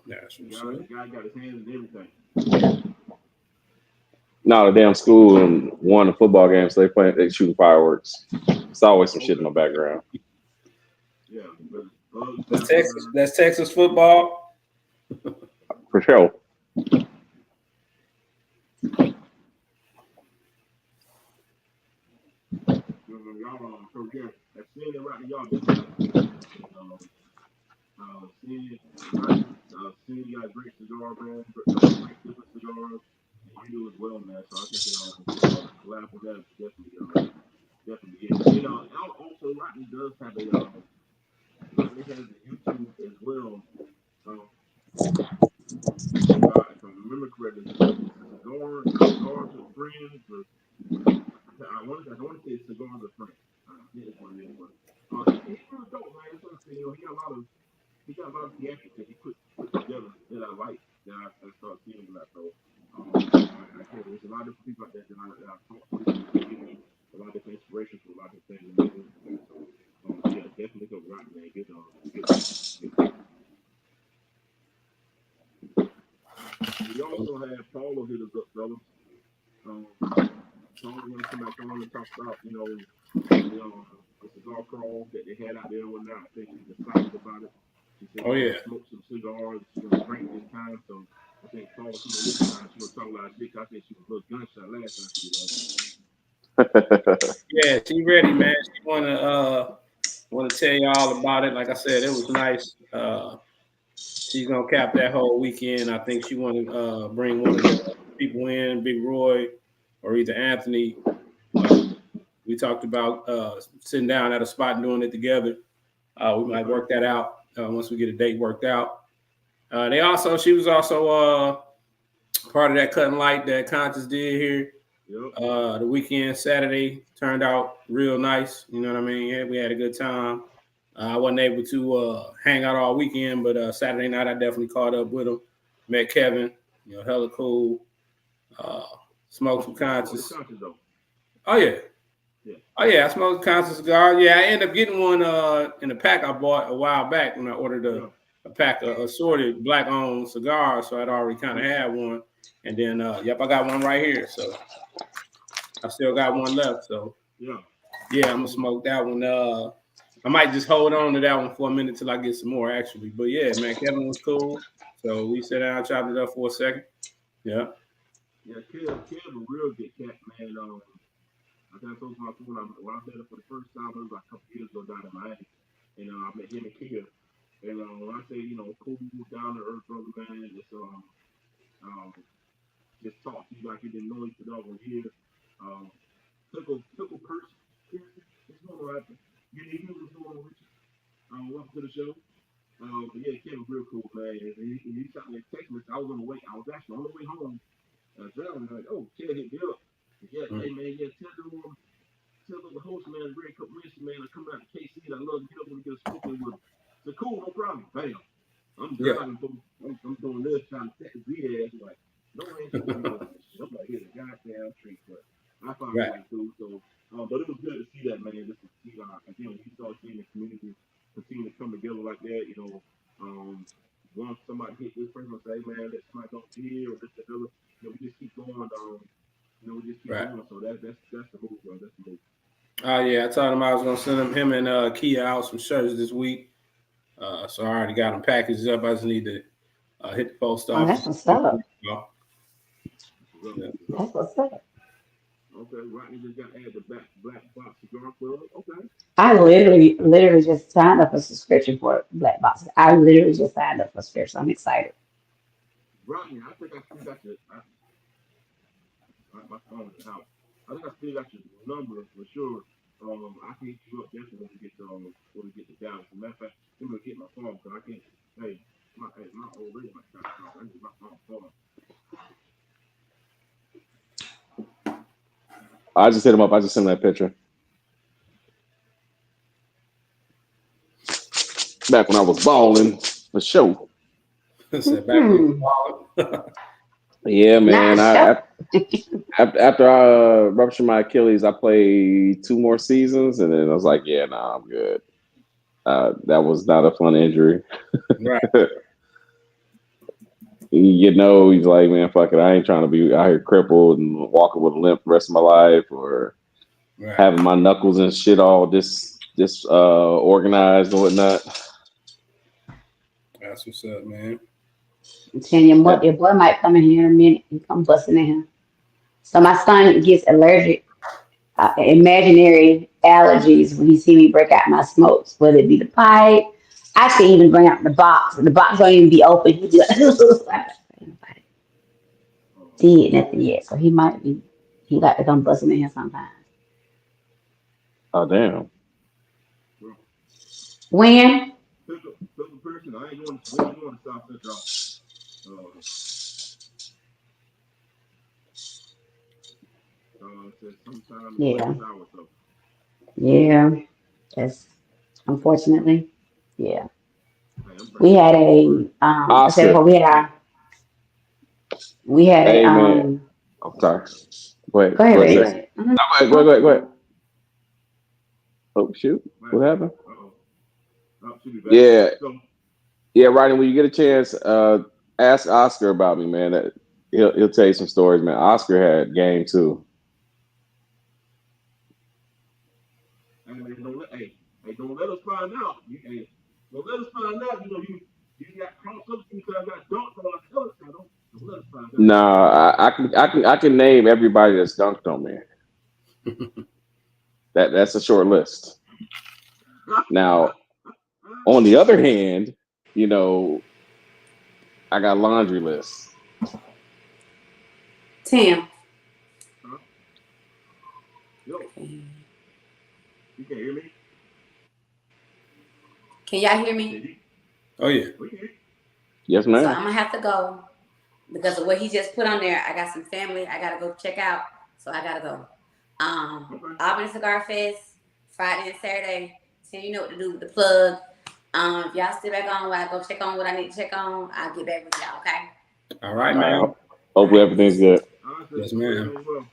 That's the guy got his hands and everything. No, the damn school and won a football game, so they shooting fireworks. It's always some shit in my background. Yeah, that's Texas football. For sure. Y'all, so yeah, that's seeing it right in y'all. Seeing you guys great cigar, man. Great different cigars. You do as well, man. So I think collab with that is definitely it. You know, also Rodney does have Rodney has a YouTube as well. If I remember correctly, cigars with friends. I want to say it's cigars with friends. It's one of them. He's really dope, man. That's what I'm saying. You know, he got a lot of theatrics that he put together that I like. That I start seeing that. So there's a lot of people out there that I talk to. They give me a lot of different inspiration for a lot of things. definitely go right, man. Good pick. We also had Paulo hit us up, fellas. Um, Paulo want to come back on and talk about, the cigar crawl that they had out there and whatnot. I think she's excited about it. She said Oh she's yeah. gonna smoke some cigars. She's gonna drink this time. So I think Paula coming this time, she gonna talk a lot of shit. I think she was a little gunshot last time she was on. Yeah, she ready, man. She wanna tell you all about it. Like I said, it was nice. She's gonna cap that whole weekend. I think she wanna bring one of the people in, Big Roy, or either Anthony. We talked about sitting down at a spot and doing it together. We might work that out once we get a date worked out. She was also part of that cutting light that Conscious did here. Yep. The weekend Saturday turned out real nice. You know what I mean? Yeah, we had a good time. I wasn't able to hang out all weekend, but Saturday night I definitely caught up with him. Met Kevin, hella cool. Smoked some Conscious. Oh yeah. Yeah. Oh yeah, I smoked Conscious cigar. Yeah, I ended up getting one in a pack I bought a while back when I ordered a pack of assorted black-owned cigars. So I'd already kind of had one, and then I got one right here. So I still got one left. So yeah, I'm gonna smoke that one. I might just hold on to that one for a minute till I get some more, actually. But yeah, man, Kevin was cool. So we sat down, chopped it up for a second. Yeah. Yeah, Kev a real good cat, man. I think I told my phone when I met him for the first time, it was like a couple years ago down in Miami. And I met him and Kia. And when I say, cool, down to earth brother, man, just talk to you like you didn't know each other over years. Took a person. What's going on? Good evening, what's going on, Richard? Welcome to the show. But yeah, Kevin's real cool, man. And he shot me a text message. I was on the way. I was actually on the way home. Driving, like, oh, Kev hit me up. Yeah, hey man, tell the host man, Ray Cup Winston, man, I come out to KC. I love to get up and get a smoking with him. So cool, no problem. Bam. I'm driving, I'm doing this, trying to text Z ass. Like, no ain't supposed to be doing this shit. I'm like, here's a goddamn treat, but I found it really cool. So, but it was good to see that, man. Just to see, again, we start seeing the community continue to come together like that. Once somebody hit this person and say, hey, man, let's smack up here or this and other, we just keep going. We just keep going. So that's the move, bro. That's the move. Oh yeah, I told him I was gonna send him and Kia out some shirts this week. So I already got them packaged up. I just need to hit the post office. That's what's up. That's what's up. Okay, Rodney just got added to Black Box Cigar Club. Okay. I literally just signed up for a subscription for Black Box. I literally just signed up for a subscription. I'm excited. Rodney, I think I still got my phone in the house. I think I still got your number for sure. I can hit you up definitely when we get to Dallas. As a matter of fact, I'm gonna get my phone because I can't. Hey, my old lady might try to talk. I need my phone. I just hit him up. I just sent him that picture. Back when I was balling for sure. Yeah, man. After I ruptured my Achilles, I played 2 more seasons, and then I was like, "Yeah, nah, I'm good." That was not a fun injury. Right. He's like, "Man, fuck it. I ain't trying to be out here crippled and walking with a limp the rest of my life, or having my knuckles and shit all organized and whatnot." That's what's up, man. I'm telling you, your boy might come in here in a minute and come busting in here. So my son gets allergic, imaginary allergies when he see me break out my smokes, whether it be the pipe. I should even bring out the box. The box don't even be open. He be like, nobody did nothing yet. So he like to come busting in here sometimes. Oh, damn. When? Person, I ain't going to South Central. Sometime in the hour so. Yeah. That's unfortunately. Yeah. We had a man. I'm sorry. Go ahead. Go ahead. Go ahead. Oh shoot. What happened? Should be back. Yeah, So, yeah, Rodney. When you get a chance, ask Oscar about me, man. He'll tell you some stories, man. Oscar had game too. hey, man, don't let us find out. Don't let us find out. You got crossed up because I got dunked on the other side. Don't let us find out. Nah, I can name everybody that's dunked on me. That's a short list. Now, on the other hand, you know, I got laundry lists. Tim. Huh? Yo, you can't hear me? Can y'all hear me? Oh yeah. We can hear you. Yes, So ma'am. I'm gonna have to go because of what he just put on there. I got some family I gotta go check out, so I gotta go. Okay. Albany Cigar Fest, Friday and Saturday. Tim, you know what to do with the plug. If y'all sit back on while I go check on what I need to check on, I'll get back with y'all. Okay. All right, All man. right. Hopefully everything's good. All right, Yes, so ma'am. everything well.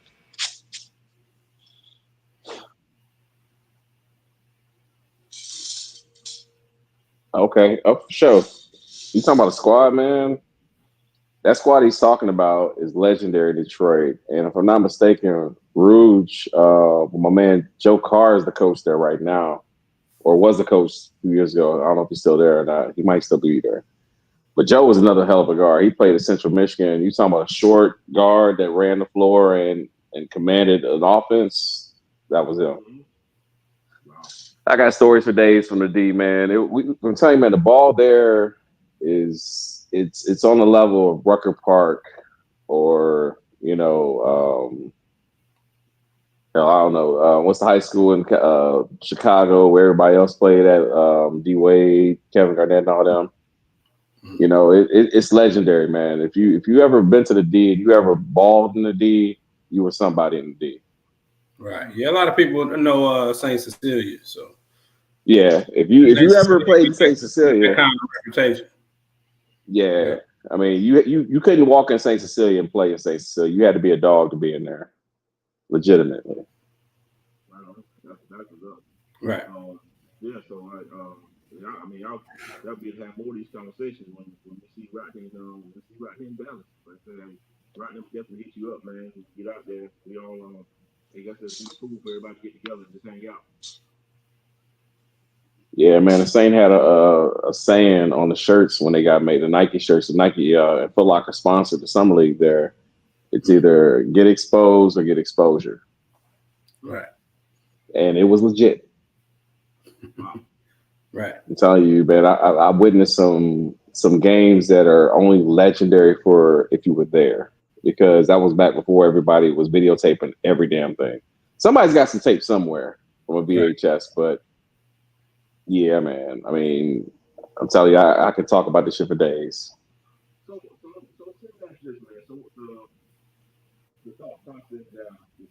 Okay, up for sure. You talking about a squad, man? That squad he's talking about is legendary Detroit, and if I'm not mistaken, Rouge, my man Joe Carr is the coach there right now, or was the coach a few years ago. I don't know if he's still there or not. He might still be there. But Joe was another hell of a guard. He played at Central Michigan. You talking about a short guard that ran the floor and commanded an offense? That was him. Mm-hmm. Wow. I got stories for days from the D, man. I'm telling you, man, the ball there it's on the level of Rucker Park or I don't know what's the high school in Chicago where everybody else played at D Wade, Kevin Garnett, and all them. You know, it's legendary, man. If you ever been to the D, and you ever balled in the D, you were somebody in the D. Right. Yeah, a lot of people know Saint Cecilia, so Yeah, if you ever played in St. that Cecilia, kind of reputation. yeah. I mean, you couldn't walk in St. Cecilia and play in St. Cecilia. You had to be a dog to be in there, legitimately. Wow. That's what's up. Right. Yeah. So I mean, y'all be to have more of these conversations when we see Rockland, in Dallas. But Rockland will definitely hit you up, man. Get out there. We all I guess it'd be cool for everybody to get together and just hang out. Yeah, man. The Saint had a saying on the shirts when they got made, the Nike shirts. The Nike and Foot Locker sponsored the summer league there. It's either get exposed or get exposure, Right. and it was legit. Wow. Right. I'm telling you, man. I witnessed some games that are only legendary for if you were there, because that was back before everybody was videotaping every damn thing. Somebody's got some tape somewhere from a VHS, but yeah, man. I mean, I'm telling you, I could talk about this shit for days. So sit back this, man. So the thought process now with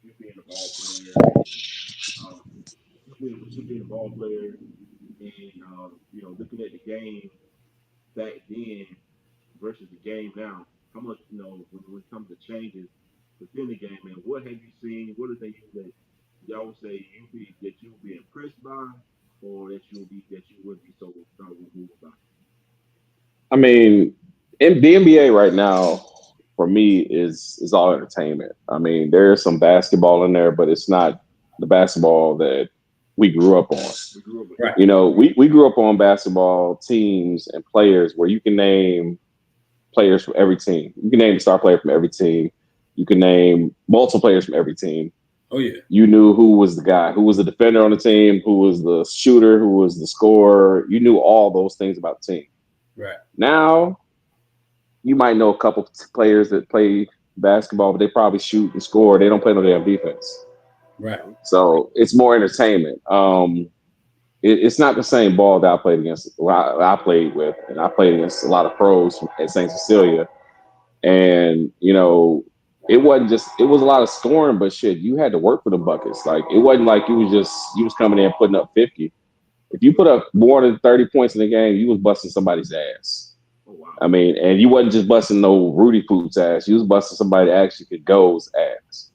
you being a ball player, you being a ball player, and looking at the game back then versus the game now. How much when it comes to changes within the game, man? What have you seen? What are things that y'all would say that you would be impressed by, or that you would be so moved by? I mean, in the NBA right now, for me, is all entertainment. I mean, there's some basketball in there, but it's not the basketball that we grew up on. We grew up with. Right. You know, we grew up on basketball teams and players where you can name players from every team. You can name a star player from every team. You can name multiple players from every team. Oh yeah. You knew who was the guy, who was the defender on the team, who was the shooter, who was the scorer. You knew all those things about the team. Right. Now, you might know a couple players that play basketball, but they probably shoot and score. They don't play no damn defense. Right. So it's more entertainment. It's not the same ball that I played against. I played with, and I played against a lot of pros at St. Cecilia, and it wasn't just. It was a lot of scoring, but shit, you had to work for the buckets. Like it wasn't like you was coming in putting up 50. If you put up more than 30 points in the game, you was busting somebody's ass. Oh, wow. I mean, and you wasn't just busting no Rudy Poot's ass. You was busting somebody that actually could go's ass.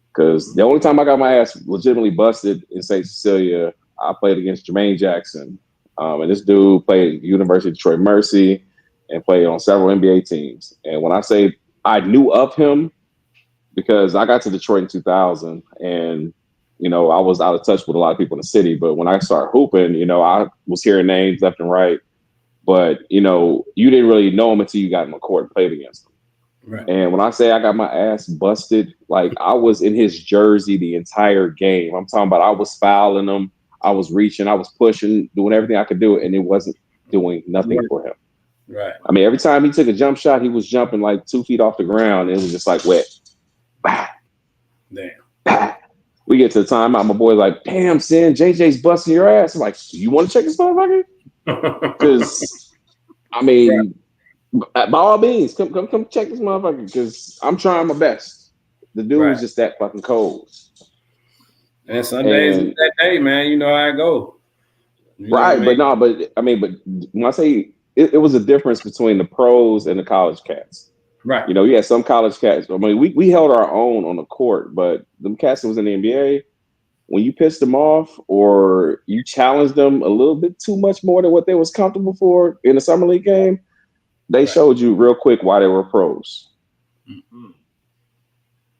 Because the only time I got my ass legitimately busted in St. Cecilia, I played against Jermaine Jackson, and this dude played at University of Detroit Mercy and played on several NBA teams. And when I say I knew of him, because I got to Detroit in 2000, and I was out of touch with a lot of people in the city. But when I started hooping, I was hearing names left and right. But you didn't really know him until you got in the court and played against him. Right. And when I say I got my ass busted, like I was in his jersey the entire game. I'm talking about I was fouling him, I was reaching, I was pushing, doing everything I could do, and it wasn't doing nothing for him. Right. I mean, every time he took a jump shot, he was jumping like 2 feet off the ground, and it was just like wet. Bah. Damn. Bah. We get to the timeout, my boy's like, "Damn, Sin, JJ's busting your ass." I'm like, "Do you want to check this motherfucker?" Because I mean. By all means, come check this motherfucker because I'm trying my best. The dude was just that fucking cold. And Sundays is that day, man. You know how it go. Right, but when I say it was a difference between the pros and the college cats. Right. You had some college cats. I mean, we held our own on the court, but them cats that was in the NBA, when you pissed them off or you challenged them a little bit too much more than what they was comfortable for in the summer league game, they showed you real quick why they were pros. Mm-hmm.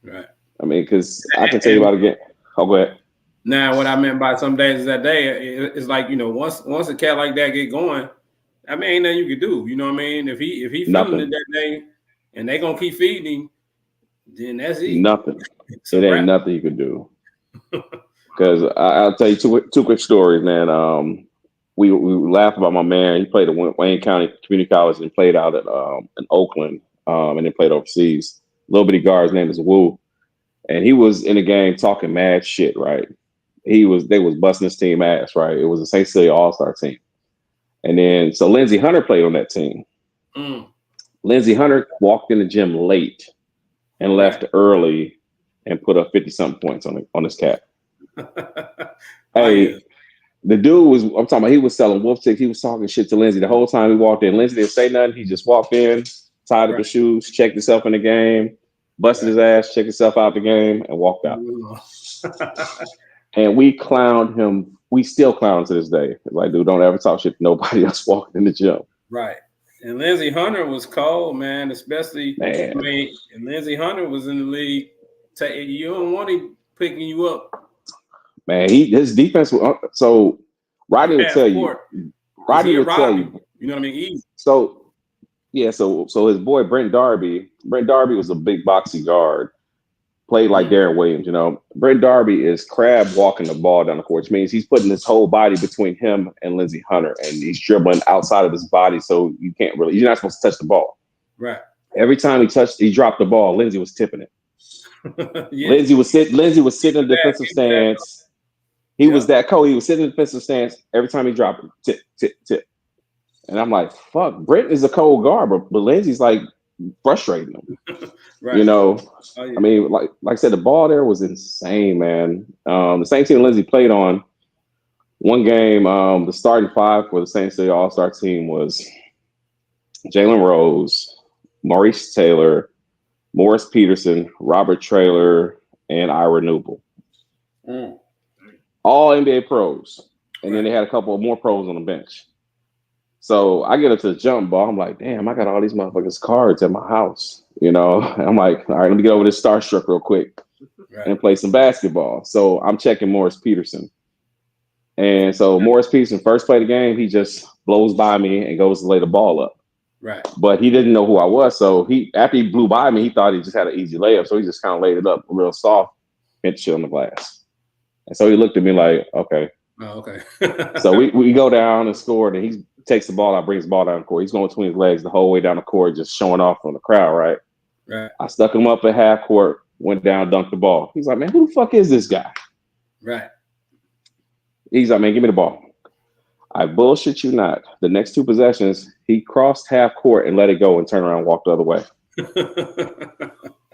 Right. I mean, because I can tell you about it again. Oh, go ahead. Now, what I meant by some days is that day, it's like, once a cat like that get going, I mean, ain't nothing you can do. You know what I mean? If he feeling it that day and they gonna keep feeding him, then that's it. Nothing. It ain't nothing you can do. Because I'll tell you two quick stories, man. We laugh about my man. He played at Wayne County Community College and played out at in Oakland, and then played overseas. Little bitty guard, his name is Wu, and he was in the game talking mad shit. Right? They was busting his team ass. Right? It was a St. Cecilia All-Star team, and then so Lindsey Hunter played on that team. Lindsey Hunter walked in the gym late and left early and put up 50-something points on his cap. Hey. The dude I'm talking about, he was selling wolf tickets. He was talking shit to Lindsey the whole time he walked in. Lindsey didn't say nothing. He just walked in, tied up his shoes, checked himself in the game, busted his ass, checked himself out the game, and walked out. And we clowned him. We still clown him to this day. Like, dude, don't ever talk shit to nobody else walking in the gym. Right. And Lindsey Hunter was cold, man, especially. Man. I mean, and Lindsey Hunter was in the league. You don't want him picking you up. Man, his defense was so Rodney will tell you. Rodney will tell you. You know what I mean? Easy. So his boy Brent Darby was a big boxy guard. Played like Darren Williams, Brent Darby is crab walking the ball down the court, which means he's putting his whole body between him and Lindsey Hunter, and he's dribbling outside of his body, so you're not supposed to touch the ball. Right. Every time he dropped the ball, Lindsey was tipping it. Lindsey was sitting in the defensive stance. He was that cold. He was sitting in the defensive stance every time he dropped it. Tip, tip, tip. And I'm like, fuck, Brent is a cold guard, but Lindsey's like frustrating him. Right. I mean, like I said, the ball there was insane, man. The same team Lindsey played on, one game, the starting five for the St. Cecilia All-Star team was Jalen Rose, Maurice Taylor, Morris Peterson, Robert Traylor, and Ira Newble. All NBA pros. And then they had a couple of more pros on the bench. So I get up to the jump ball. I'm like, damn, I got all these motherfuckers' cards at my house. I'm like, all right, let me get over this starstruck real quick and play some basketball. So I'm checking Morris Peterson. And so Morris Peterson first play the game, he just blows by me and goes to lay the ball up. Right. But he didn't know who I was. So after he blew by me, he thought he just had an easy layup. So he just kind of laid it up real soft, hit the shit on the glass. And so he looked at me like, okay. Oh, okay. So we go down and scored, and he takes the ball out, brings the ball down the court. He's going between his legs the whole way down the court, just showing off on the crowd, right? Right. I stuck him up at half court, went down, dunked the ball. He's like, man, who the fuck is this guy? Right. He's like, man, give me the ball. I bullshit you not. The next two possessions, he crossed half court and let it go and turned around and walked the other way.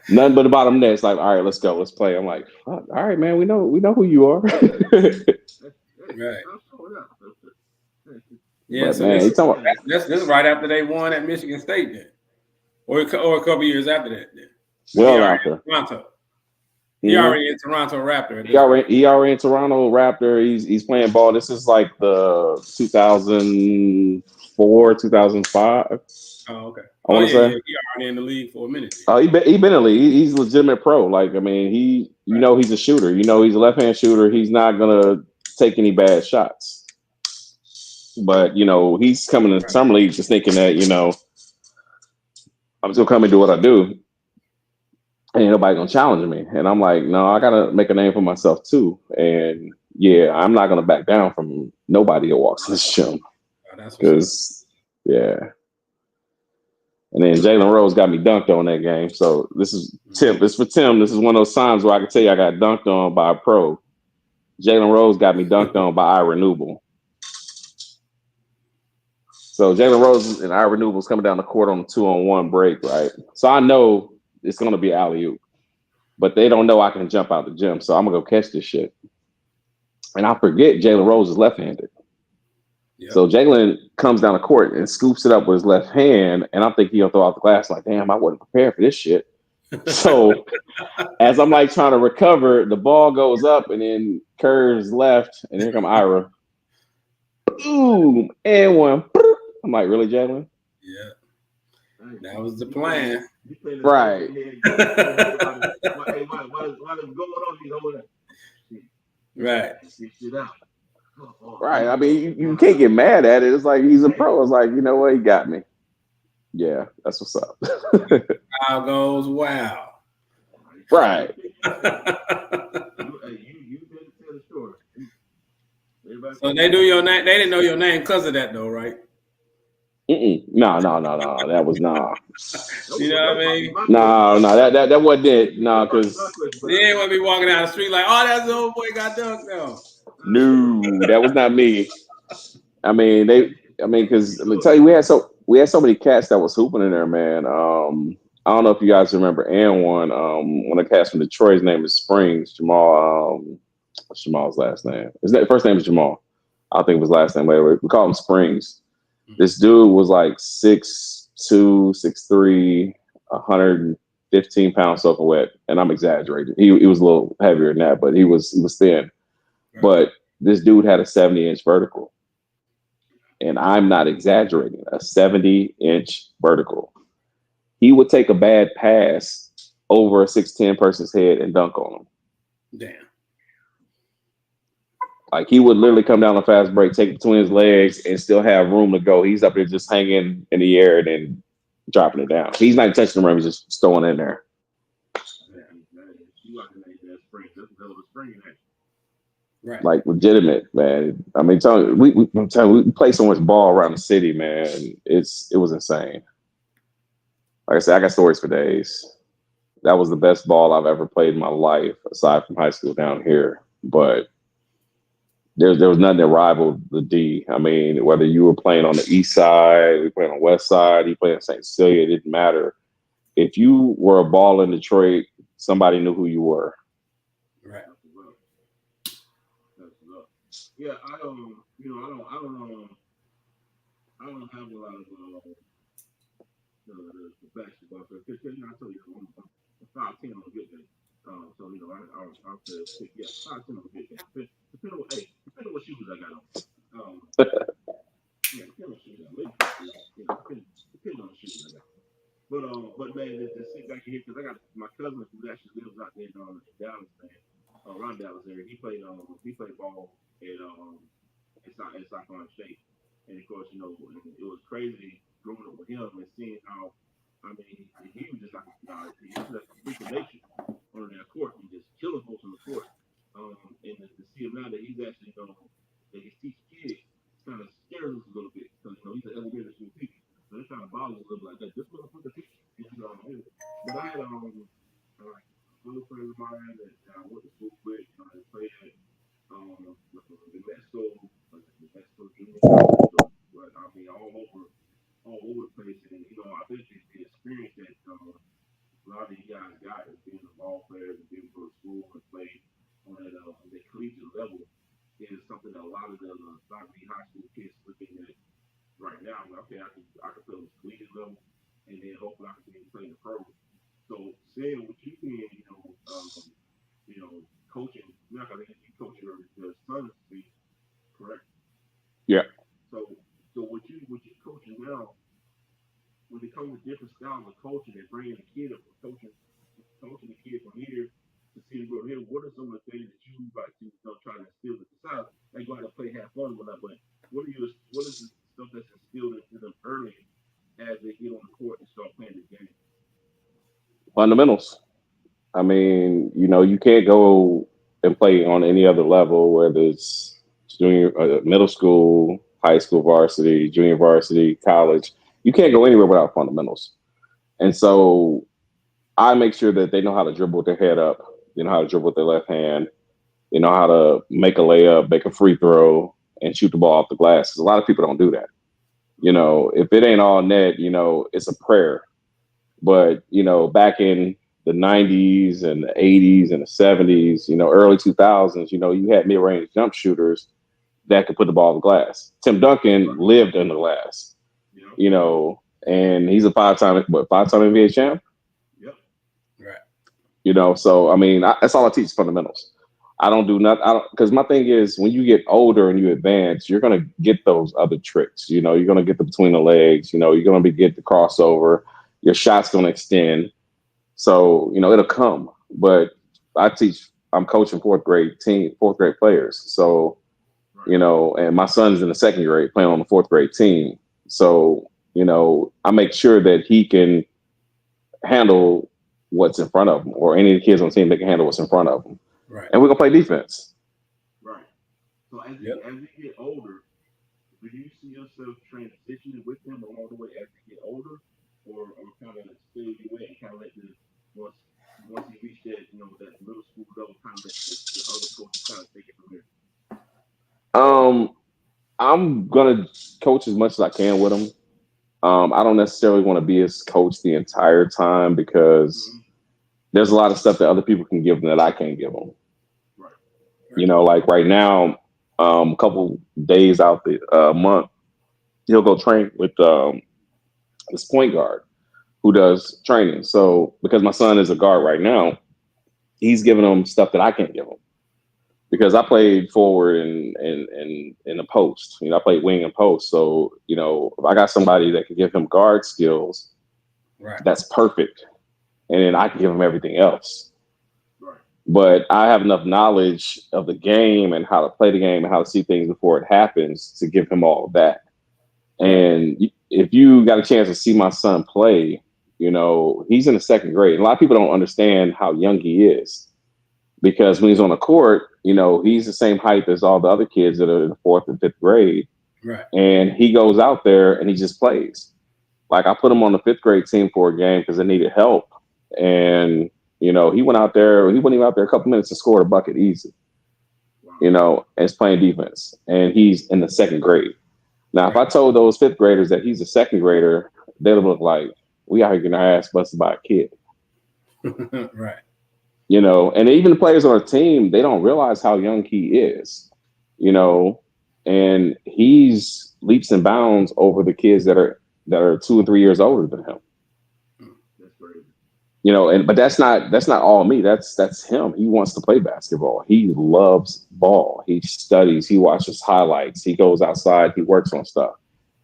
Nothing but the bottom net. It's like, all right, let's go. Let's play. I'm like, fuck, all right, man, we know who you are. Right. Yeah, but so man, this is right after they won at Michigan State then. Or a couple years after that then. Well after. Toronto. He already in Toronto Raptor. He already in Toronto Raptor. He's playing ball. This is like the 2004, 2005. Oh, okay. I want to say. Yeah. He already in the league for a minute. Oh, he been in the league. He's a legitimate pro. Like, I mean, he's a shooter. He's a left-hand shooter. He's not gonna take any bad shots. But he's coming to summer league just thinking that I'm still coming to do what I do. Ain't nobody gonna challenge me. And I'm like, no, I gotta make a name for myself too. And yeah, I'm not gonna back down from nobody that walks in this gym. Because yeah. And then Jalen Rose got me dunked on that game. So this is Tim. This is for Tim. This is one of those times where I can tell you I got dunked on by a pro. Jalen Rose got me dunked on by Ira Newble. So Jalen Rose and Ira Newble's coming down the court on a 2-on-1 break, right? So I know it's gonna be alley-oop. But they don't know I can jump out the gym. So I'm gonna go catch this shit. And I forget Jalen Rose is left-handed. Yep. So Jalen comes down the court and scoops it up with his left hand, and I'm thinking he'll throw out the glass. Like, damn, I wasn't prepared for this shit. So as I'm like trying to recover, the ball goes up and then curves left, and here come Ira. Boom, and one. I'm like, really, Jalen? Yeah, that was the plan. Right. Right. Right. I mean, you can't get mad at it. It's like he's a pro. It's like, you know what? He got me. Yeah, that's what's up. How goes wow. Right. So they do your name. They didn't know your name because of that, though, right? No. That was nah. You know what I mean? No, that wasn't it. No, because you ain't want to be walking down the street like, oh, that's the old boy got dunked now. No, that was not me. I mean, because let me tell you, we had so many cats that was hooping in there, man. I don't know if you guys remember one of the cats from Detroit. His name is Springs Jamal. What's Jamal's last name? His first name is Jamal. I think his last name. Whatever. We call him Springs. This dude was like 6'2", 6'3", 115 pounds soaking wet, and I'm exaggerating. He was a little heavier than that, but he was thin. Right. But this dude had a 70-inch vertical, and I'm not exaggerating. A 70-inch vertical. He would take a bad pass over a 6'10" person's head and dunk on him. Damn. Like he would literally come down a fast break, take it between his legs, and still have room to go. He's up there just hanging in the air and then dropping it down. He's not touching the rim; he's just throwing it in there. Right. Like legitimate, man. I mean, I'm telling you, we play so much ball around the city, man. It was insane. Like I said, I got stories for days. That was the best ball I've ever played in my life, aside from high school down here. But there was nothing that rivaled the D. I mean, whether you were playing on the east side, we playing on the west side, you played in St. Cecilia, it didn't matter. If you were a ball in Detroit, somebody knew who you were. Right. Yeah, I don't have a lot of the basketball stuff because I told you I'm 5'10" on a good day. So I'll say 5'10" on a good day. Depending on what shoes I got on. Depending on shoes I got. Depending on the shoes I got. But man, to sit back here because I got my cousin who actually lives out there in Dallas, man, around Dallas area. He played ball at South State, and of course, it was crazy growing up with him and seeing how, I mean, he was just like he was like a freak of nature on that court and just killing folks on the court. And to see him now that he's actually, that he teaches kids, kind of scares us a little bit because he's an elementary school teacher, so they're trying to bother us a little bit like that. This motherfucker teacher, but I had other friends of mine that I went to school with, and played at the Mexico Junior, but I mean all over the place, and I think the experience that a lot of these guys got as being a ball player and being able to go to school and play on that collegiate level is something that a lot of these high school kids looking at right now. Okay, I can play on the collegiate level, and then hopefully I can play in the pro. So saying what you did, coaching. You're not gonna let you coach your sons, be correct. Yeah. So what you coaching now, when it comes to different styles of coaching and bringing the kid up, coaching the kid from here to see him go here, what are some of the things that you like to try to instill at the side? They go out and play, have fun with that, but what is the stuff that's instilled into them early as they get on the court and start playing the game? Fundamentals. I mean, you can't go and play on any other level, whether it's junior, middle school, high school varsity, junior varsity, college. You can't go anywhere without fundamentals. And so I make sure that they know how to dribble with their head up, they know how to dribble with their left hand, they know how to make a layup, make a free throw, and shoot the ball off the glass. 'Cause a lot of people don't do that. If it ain't all net, it's a prayer. But back in the 90s and the 80s and the 70s, early 2000s, you had mid-range jump shooters that could put the ball in the glass. Tim Duncan lived in the glass, and he's a five-time NBA champ. Yep. Right. So I mean, that's all I teach, fundamentals. I don't do nothing. Because my thing is, when you get older and you advance, you're gonna get those other tricks. You're gonna get the between the legs. You're gonna get the crossover. Your shot's gonna extend. So it'll come. But I'm coaching fourth grade players. So and my son's in the second grade playing on the fourth grade team. So I make sure that he can handle what's in front of him, or any of the kids on the team that can handle what's in front of them. Right. And we're gonna play defense. Right. So as we get older, do you see yourself transitioning with them along the way as they get older, or kind of stay away and kind of let the once you reach that that middle school level, kind of let the other coaches kind of take it from there? I'm gonna coach as much as I can with them. I don't necessarily want to be his coach the entire time, because there's a lot of stuff that other people can give them that I can't give them. Right. Like right now, a couple days out the month, he'll go train with this point guard who does training. So because my son is a guard right now, he's giving him stuff that I can't give him, because I played forward and in the post. I played wing and post. So if I got somebody that can give him guard skills, right, that's perfect, and then I can give him everything else. Right. But I have enough knowledge of the game and how to play the game and how to see things before it happens to give him all of that. And if you got a chance to see my son play, he's in the second grade. A lot of people don't understand how young he is, because when he's on the court, he's the same height as all the other kids that are in the fourth and fifth grade. right. And he goes out there and he just plays. Like, I put him on the fifth grade team for a game because they needed help. And, he went out there, he wasn't even out there a couple minutes and scored a bucket easy, and is playing defense. And he's in the second grade. Now, if I told those fifth graders that he's a second grader, they'd look like, we out here getting our ass busted by a kid. Right. And even the players on our team, they don't realize how young he is, and he's leaps and bounds over the kids that are 2 or 3 years older than him. That's great. But that's not all me. That's him. He wants to play basketball. He loves ball. He studies. He watches highlights. He goes outside. He works on stuff.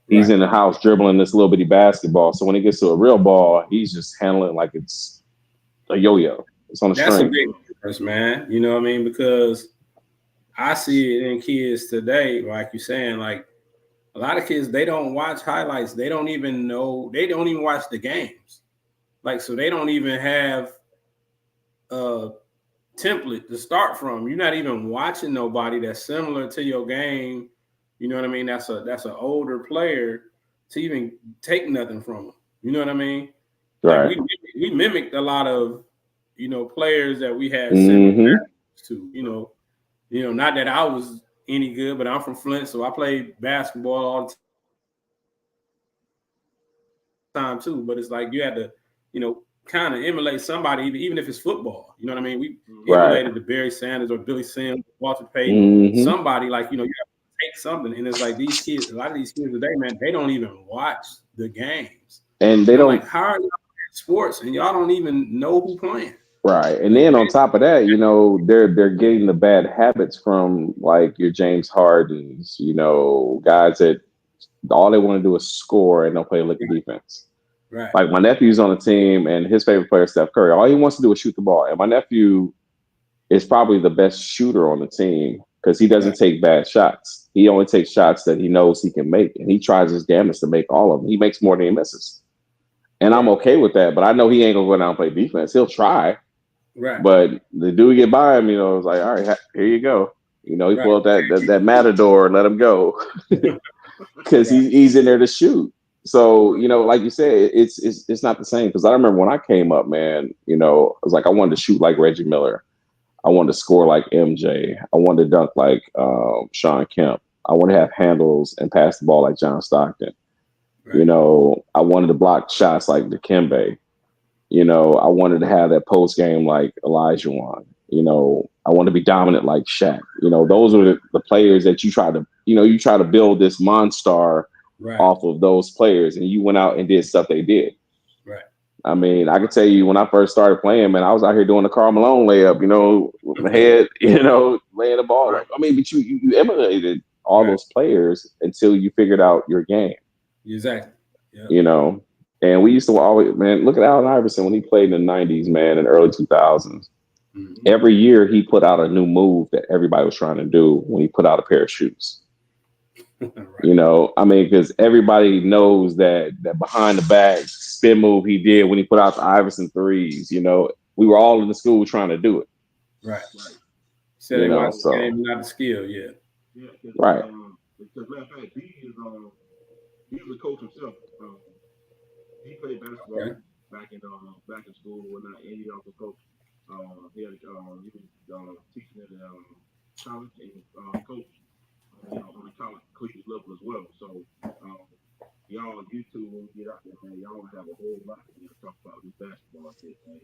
He's in the house dribbling this little bitty basketball. So when he gets to a real ball, he's just handling it like it's a yo-yo. It's on a string. That's a big difference, man. You know what I mean? Because I see it in kids today, like you're saying, like a lot of kids, they don't watch highlights. They don't even watch the games. Like, so they don't even have a template to start from. You're not even watching nobody that's similar to your game. You know what I mean? That's an older player to even take nothing from them. You know what I mean? Right. Like we mimicked a lot of, players that we had similar to, not that I was any good, but I'm from Flint, so I played basketball all the time too. But it's like you had to, kind of emulate somebody, even if it's football. You know what I mean? We emulated the Barry Sanders or Billy Sims, Walter Payton, somebody like, you have to take something. And it's like these kids, a lot of these kids today, man, they don't even watch the games. And they don't. Like, how are y'all playing sports and y'all don't even know who playing? Right. And then on top of that, they're getting the bad habits from like your James Hardens, guys that all they want to do is score and don't play a lick of defense. Right. Like my nephew's on the team and his favorite player is Steph Curry. All he wants to do is shoot the ball. And my nephew is probably the best shooter on the team because he doesn't take bad shots. He only takes shots that he knows he can make. And he tries his damnedest to make all of them. He makes more than he misses. And I'm okay with that, but I know he ain't gonna go down and play defense. He'll try. Right. But the dude get by him, it's like, all right, here you go. He pull up that matador and let him go. Because he's in there to shoot. So, like you said, it's not the same. Because I remember when I came up, man, I was like, I wanted to shoot like Reggie Miller. I wanted to score like MJ. I wanted to dunk like Sean Kemp. I want to have handles and pass the ball like John Stockton. Right. I wanted to block shots like Dikembe. I wanted to have that post game like Olajuwon. I want to be dominant like Shaq. Those are the players that you try to build this monster off of those players, and you went out and did stuff they did. Right. I mean, I could tell you when I first started playing, man, I was out here doing the Karl Malone layup, with my head, laying the ball. But you emulated all those players until you figured out your game. Exactly. Yeah. And we used to always, man, look at Allen Iverson when he played in the 90s, man, and early 2000s. Mm-hmm. Every year he put out a new move that everybody was trying to do when he put out a pair of shoes. Right. Because everybody knows that behind the back spin move he did when he put out the Iverson threes, we were all in the school trying to do it. Right. So they watch the game, not the skill, Yeah. Right. Because matter of fact, he was a coach himself. He played basketball back in school and whatnot, and he also coached. He was teaching at college and coached on the college collegiate level as well. So y'all YouTube when you get out there, man, y'all have a whole lot to talk about this basketball shit, man.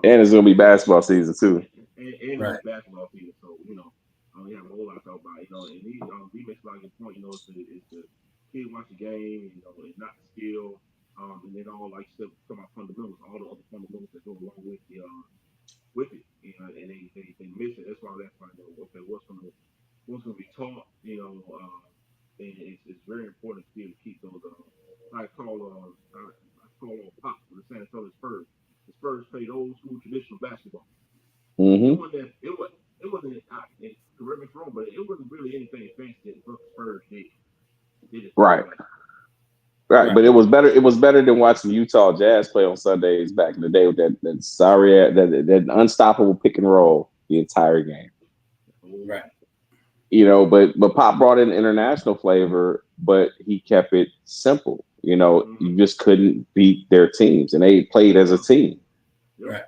And it's gonna be basketball season too. And it's basketball season, so we have a whole lot to talk about. And he makes a lot of good point. It's the kid watch the game, and not the skill. And then all like stuff come out fundamentals, all the other fundamentals that go along with it, and they miss it. That's why okay, what's gonna be taught, and it's very important to be able to keep those. I call on Pop for the San Antonio Spurs. The Spurs played old school traditional basketball. Mm-hmm. It wasn't. Correct me if I'm wrong, but it wasn't really anything fancy that the Spurs did. Right. Right, but it was better. It was better than watching Utah Jazz play on Sundays back in the day with that that unstoppable pick and roll the entire game. Right. But Pop brought in international flavor, but he kept it simple. You just couldn't beat their teams, and they played as a team. Right.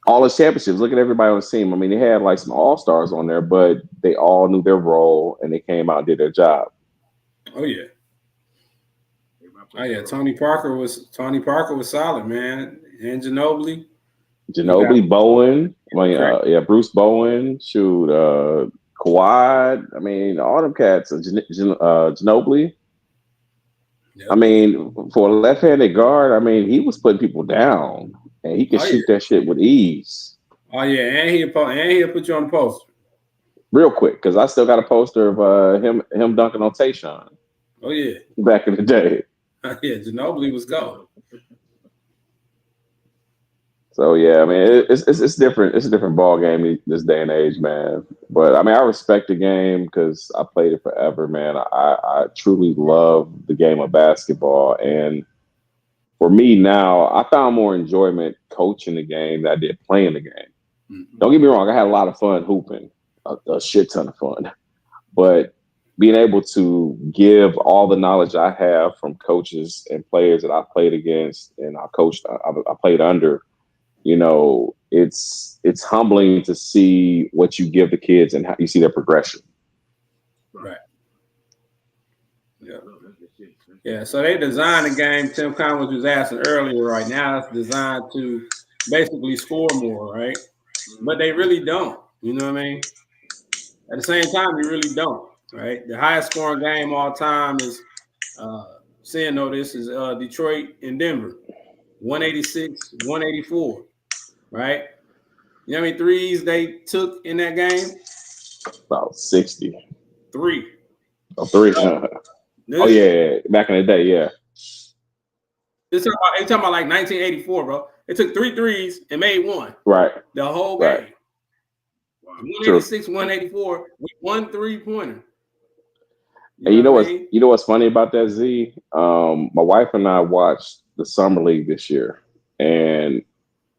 All his championships. Look at everybody on the team. They had like some all-stars on there, but they all knew their role and they came out and did their job. Oh yeah. Oh yeah, Tony Parker was solid, man. And Ginobili, Bowen. Bruce Bowen. Shoot, Kawhi. All them cats. Ginobili. Yep. For a left-handed guard, he was putting people down, and he could shoot that shit with ease. Oh yeah, and he'll put you on the poster real quick because I still got a poster of him dunking on Tayshaun. Oh yeah, back in the day. Yeah, Ginobili was gone. So yeah, it's different. It's a different ball game this day and age, man. But I respect the game because I played it forever, man. I truly love the game of basketball, and for me now, I found more enjoyment coaching the game than I did playing the game. Mm-hmm. Don't get me wrong, I had a lot of fun hooping, a shit ton of fun, but being able to give all the knowledge I have from coaches and players that I played against and I played under, it's humbling to see what you give the kids and how you see their progression. Right. Yeah. Yeah. So they designed the game. Tim Conway was asking earlier. Right now, it's designed to basically score more, right? But they really don't. You know what I mean? At the same time, you really don't. Right, the highest scoring game all time is Detroit and Denver. 186, 184, right? You know how many threes they took in that game? About 60. 3. Oh, 3. Oh yeah, back in the day, yeah. They talking about like 1984, bro. They took 3 threes and made 1. Right. The whole game. Right. 186, 184 with 1 3-pointer. And you know what's funny about that, Z? My wife and I watched the summer league this year, and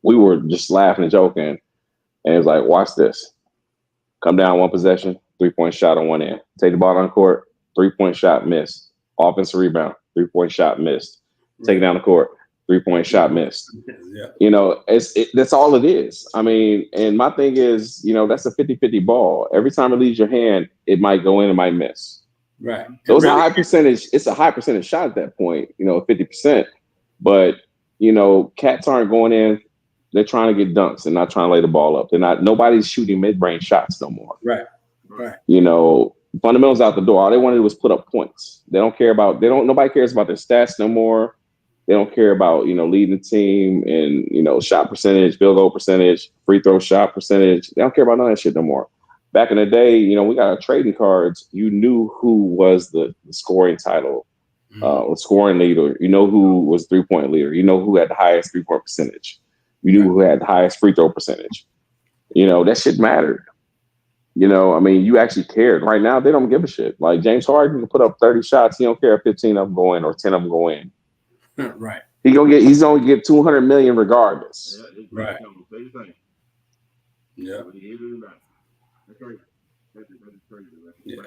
we were just laughing and joking. And it was like, watch this. Come down 1 possession, 3-point shot on one end. Take the ball on the court, 3-point shot missed. Offensive rebound, 3-point shot missed. Take it down the court, 3-point shot missed. Yeah. You know, that's all it is. I mean, and my thing is, you know, that's a 50-50 ball. Every time it leaves your hand, it might go in, it might miss. Right. So it's a high percentage. It's a high percentage shot at that point, you know, 50%. But, you know, cats aren't going in. They're trying to get dunks and not trying to lay the ball up. Nobody's shooting mid-range shots no more. Right. Right. You know, fundamentals out the door. All they want to do was put up points. Nobody cares about their stats no more. They don't care about, you know, leading the team and, you know, shot percentage, field goal percentage, free throw shot percentage. They don't care about none of that shit no more. Back in the day, you know, we got our trading cards. You knew who was the scoring title, scoring leader. You know who was 3-point leader. You know who had the highest 3-point percentage. You knew who had the highest free throw percentage. You know, that shit mattered. You know, I mean, you actually cared. Right now, they don't give a shit. Like James Harden can put up 30 shots. He don't care if 15 of them go in or 10 of them go in. Right. He's gonna get 200 million regardless. Right. Yeah. That's crazy. That is crazy. Yeah.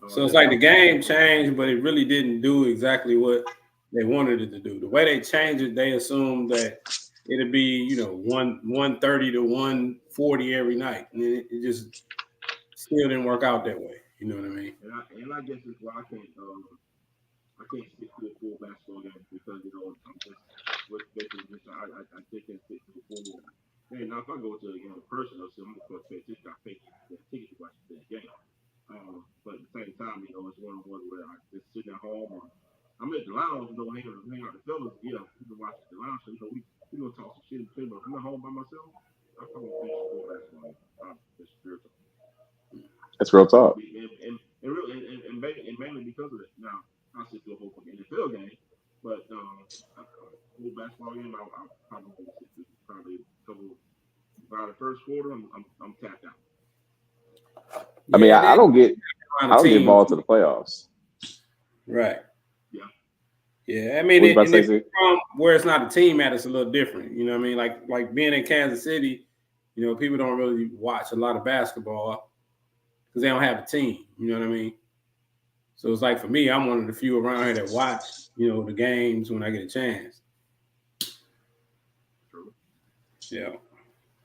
So it's like the game changed, but it really didn't do exactly what they wanted it to do. The way they changed it, they assumed that it'd be, you know, 130 to 140 every night, and it just still didn't work out that way. You know what I mean? And I guess it's why I can't stick to a full basketball game because, you know, I'm just I just can't stick to a full. And now if I go to, you know, personal, so I'm gonna pay attention. I pay the ticket to watch the game. But at the same time, you know, it's one of the ones where I just sitting at home or I'm at the lounge, you know, hang out with the fellas. Yeah, we can watch the lounge. So, you know, we gonna talk some shit and play. But if I'm at home by myself, I'm gonna finish the full basketball game. It's real talk. That's real talk. And mainly because of it. Now I sit through a whole fucking NFL game, but full basketball game, I probably sit through probably a couple. By the first quarter, I'm tapped out. I mean, I don't get involved to the playoffs. Right. Yeah. Yeah. I mean, where it's not a team at, it's a little different. You know what I mean? Like being in Kansas City, you know, people don't really watch a lot of basketball because they don't have a team. You know what I mean? So it's like for me, I'm one of the few around here that watch, you know, the games when I get a chance. True. Yeah.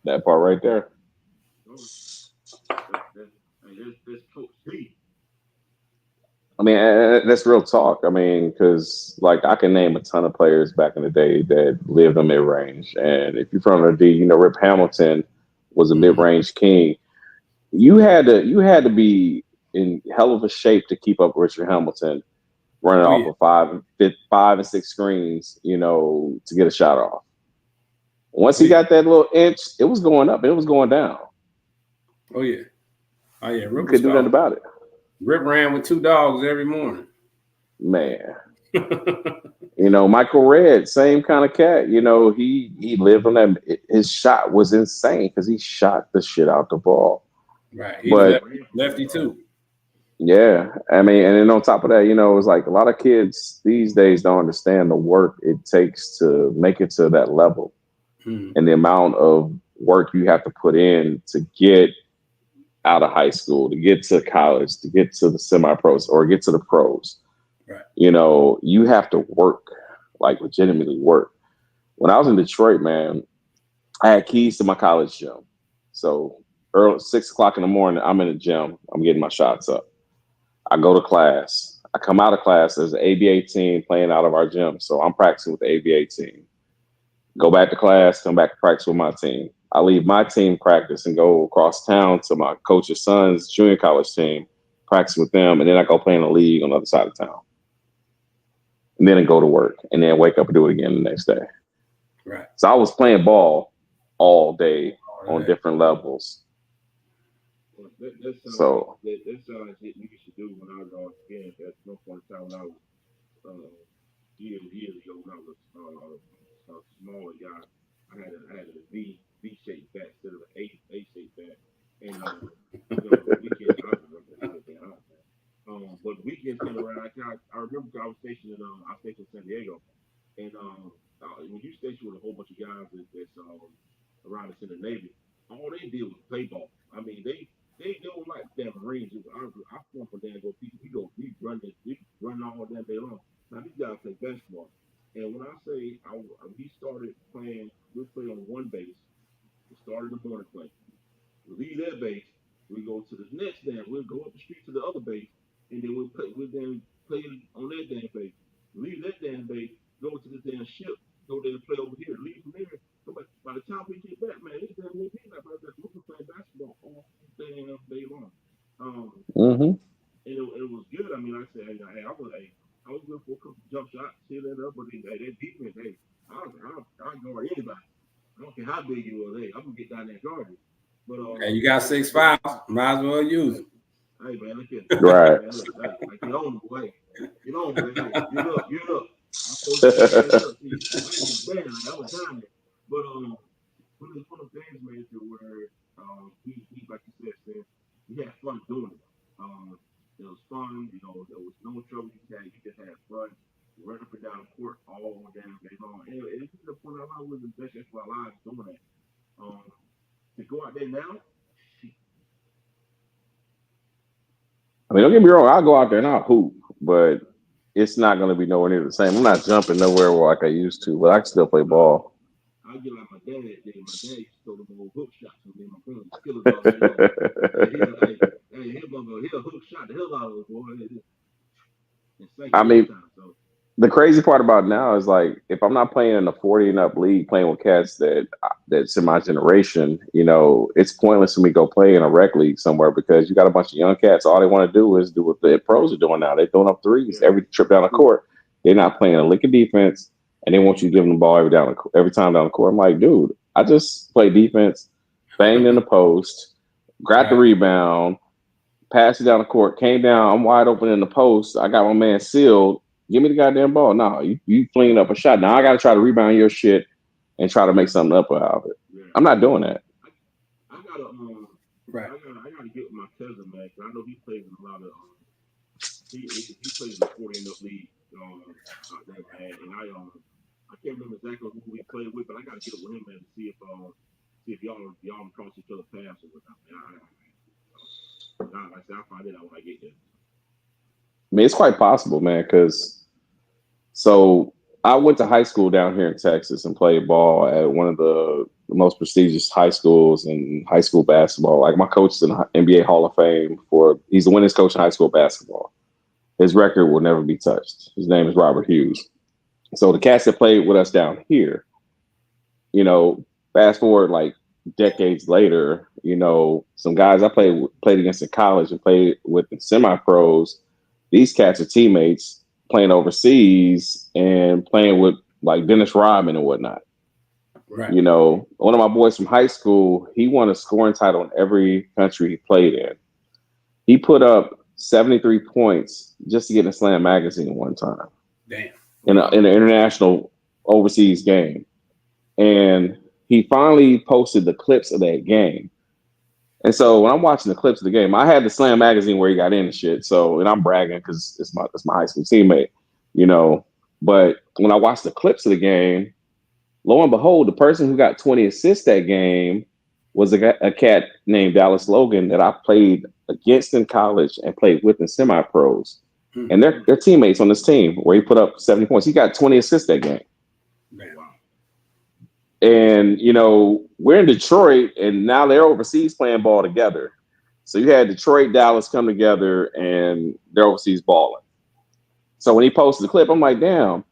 That part right there. That's Coach P. I mean, that's real talk. I mean, because like I can name a ton of players back in the day that lived on mid-range, and if you're from the D, you know, Rip Hamilton was a mid-range king. You had to be in hell of a shape to keep up with Richard Hamilton running off of 5 and 6 screens, you know, to get a shot off. Once he got that little inch, it was going up. It was going down. Oh yeah. Rip couldn't do nothing about it. Rip ran with 2 dogs every morning. Man. You know, Michael Redd, same kind of cat. You know, he lived on that. His shot was insane because he shot the shit out the ball. Right. He's lefty too. Yeah. I mean, and then on top of that, you know, it's like a lot of kids these days don't understand the work it takes to make it to that level. And the amount of work you have to put in to get out of high school, to get to college, to get to the semi-pros or get to the pros. Right. You know, you have to work, like legitimately work. When I was in Detroit, man, I had keys to my college gym. So early 6 o'clock in the morning, I'm in the gym. I'm getting my shots up. I go to class. I come out of class. There's an ABA team playing out of our gym. So I'm practicing with the ABA team. Go back to class, come back to practice with my team. I leave my team practice and go across town to my coach's son's junior college team, practice with them, and then I go play in the league on the other side of town. And then I go to work, and then wake up and do it again the next day. So I was playing ball all day on different levels. That So sounds like shit we used to do when I was again at no point in time when I was years ago when I was a smaller guy. I had a V shaped bat instead of an A shaped bat, and the weekend I remember that being honest, man. But the weekends came around. I remember I was stationed in San Diego, and when you station with a whole bunch of guys that's around us in the Navy, all they did was play ball. I mean, they don't like damn Marines. I formed for damn go people. We run all damn day long. Now these guys play basketball, and when I say we started playing, we play on one base. We started the morning play. We leave that base. We go to the next damn. We'll go up the street to the other base, and then we'll then play on that damn base. Leave that damn base. Go to the damn ship. Go there and play over here. Leave from there. Go back. By the time we get back, man, it's damn near midnight. By the time we playing basketball all damn day long. mm-hmm. And it was good. I mean, like I said, hey, I was good for a couple jump shots, see that up, but that defense, hey, I'll guard anybody. I don't care how big you are. Hey, I'm gonna get down there and guard you. But you got 6'5", might as well use it. Hey man, look at right. Man, look, hey, like get on, boy. Get on, boy. Hey, get up. I'm supposed to stand up. See, I ain't get bad. Like, I was down there. But one of the things, man, to where he like you said, man, he had fun doing it. It was fun, you know, there was no trouble. You just had fun. You run up and down the court all damn day long. And it's to the point I was the best of our lives doing that. To go out there now, I mean, don't get me wrong. I'll go out there and I'll hoop, but it's not going to be nowhere near the same. I'm not jumping nowhere like I used to, but I can still play ball. I get like my dad did. My dad used to throw them old hook shots with me and my brother. Killers all day long. He'll hook shot the hell out of us, boy. I mean, the crazy part about it now is like if I'm not playing in a 40 and up league, playing with cats that's in my generation, you know, it's pointless for me to go play in a rec league somewhere because you got a bunch of young cats. All they want to do is do what the pros are doing now. They're throwing up threes every trip down the court. They're not playing a lick of defense, and they want you to give them the ball every time down the court. I'm like, dude, I just play defense, banged in the post, grabbed the rebound, passed it down the court, came down. I'm wide open in the post. I got my man sealed. Give me the goddamn ball. No, you flinging up a shot. Now I got to try to rebound your shit and try to make something up out of it. Yeah. I'm not doing that. I gotta get with my cousin, man. Cause I know he plays in a lot of he plays in the 40 and up league out there, man. And I can't remember exactly who we played with, but I gotta get with him, man, to see if y'all cross each other paths or whatnot. Like I said, I'll find it out when I get there. I mean, it's quite possible, man, because so I went to high school down here in Texas and played ball at one of the most prestigious high schools in high school basketball. Like my coach is in the NBA Hall of Fame he's the winningest coach in high school basketball. His record will never be touched. His name is Robert Hughes. So the cats that played with us down here, you know, fast forward like decades later, you know, some guys I played against in college and played with in semi-pros, these cats are teammates playing overseas and playing with like Dennis Rodman and whatnot. Right. You know, one of my boys from high school, he won a scoring title in every country he played in. He put up 73 points just to get in a Slam magazine one time. Damn. In an international overseas game. And he finally posted the clips of that game. And so when I'm watching the clips of the game, I had the Slam magazine where he got in and shit. So, and I'm bragging because it's my high school teammate, you know. But when I watched the clips of the game, lo and behold, the person who got 20 assists that game was a cat named Dallas Logan that I played against in college and played with in semi-pros. Mm-hmm. And they're teammates on this team where he put up 70 points. He got 20 assists that game. Man. And, you know, we're in Detroit, and now they're overseas playing ball together. So you had Detroit, Dallas come together, and they're overseas balling. So when he posted the clip, I'm like, damn.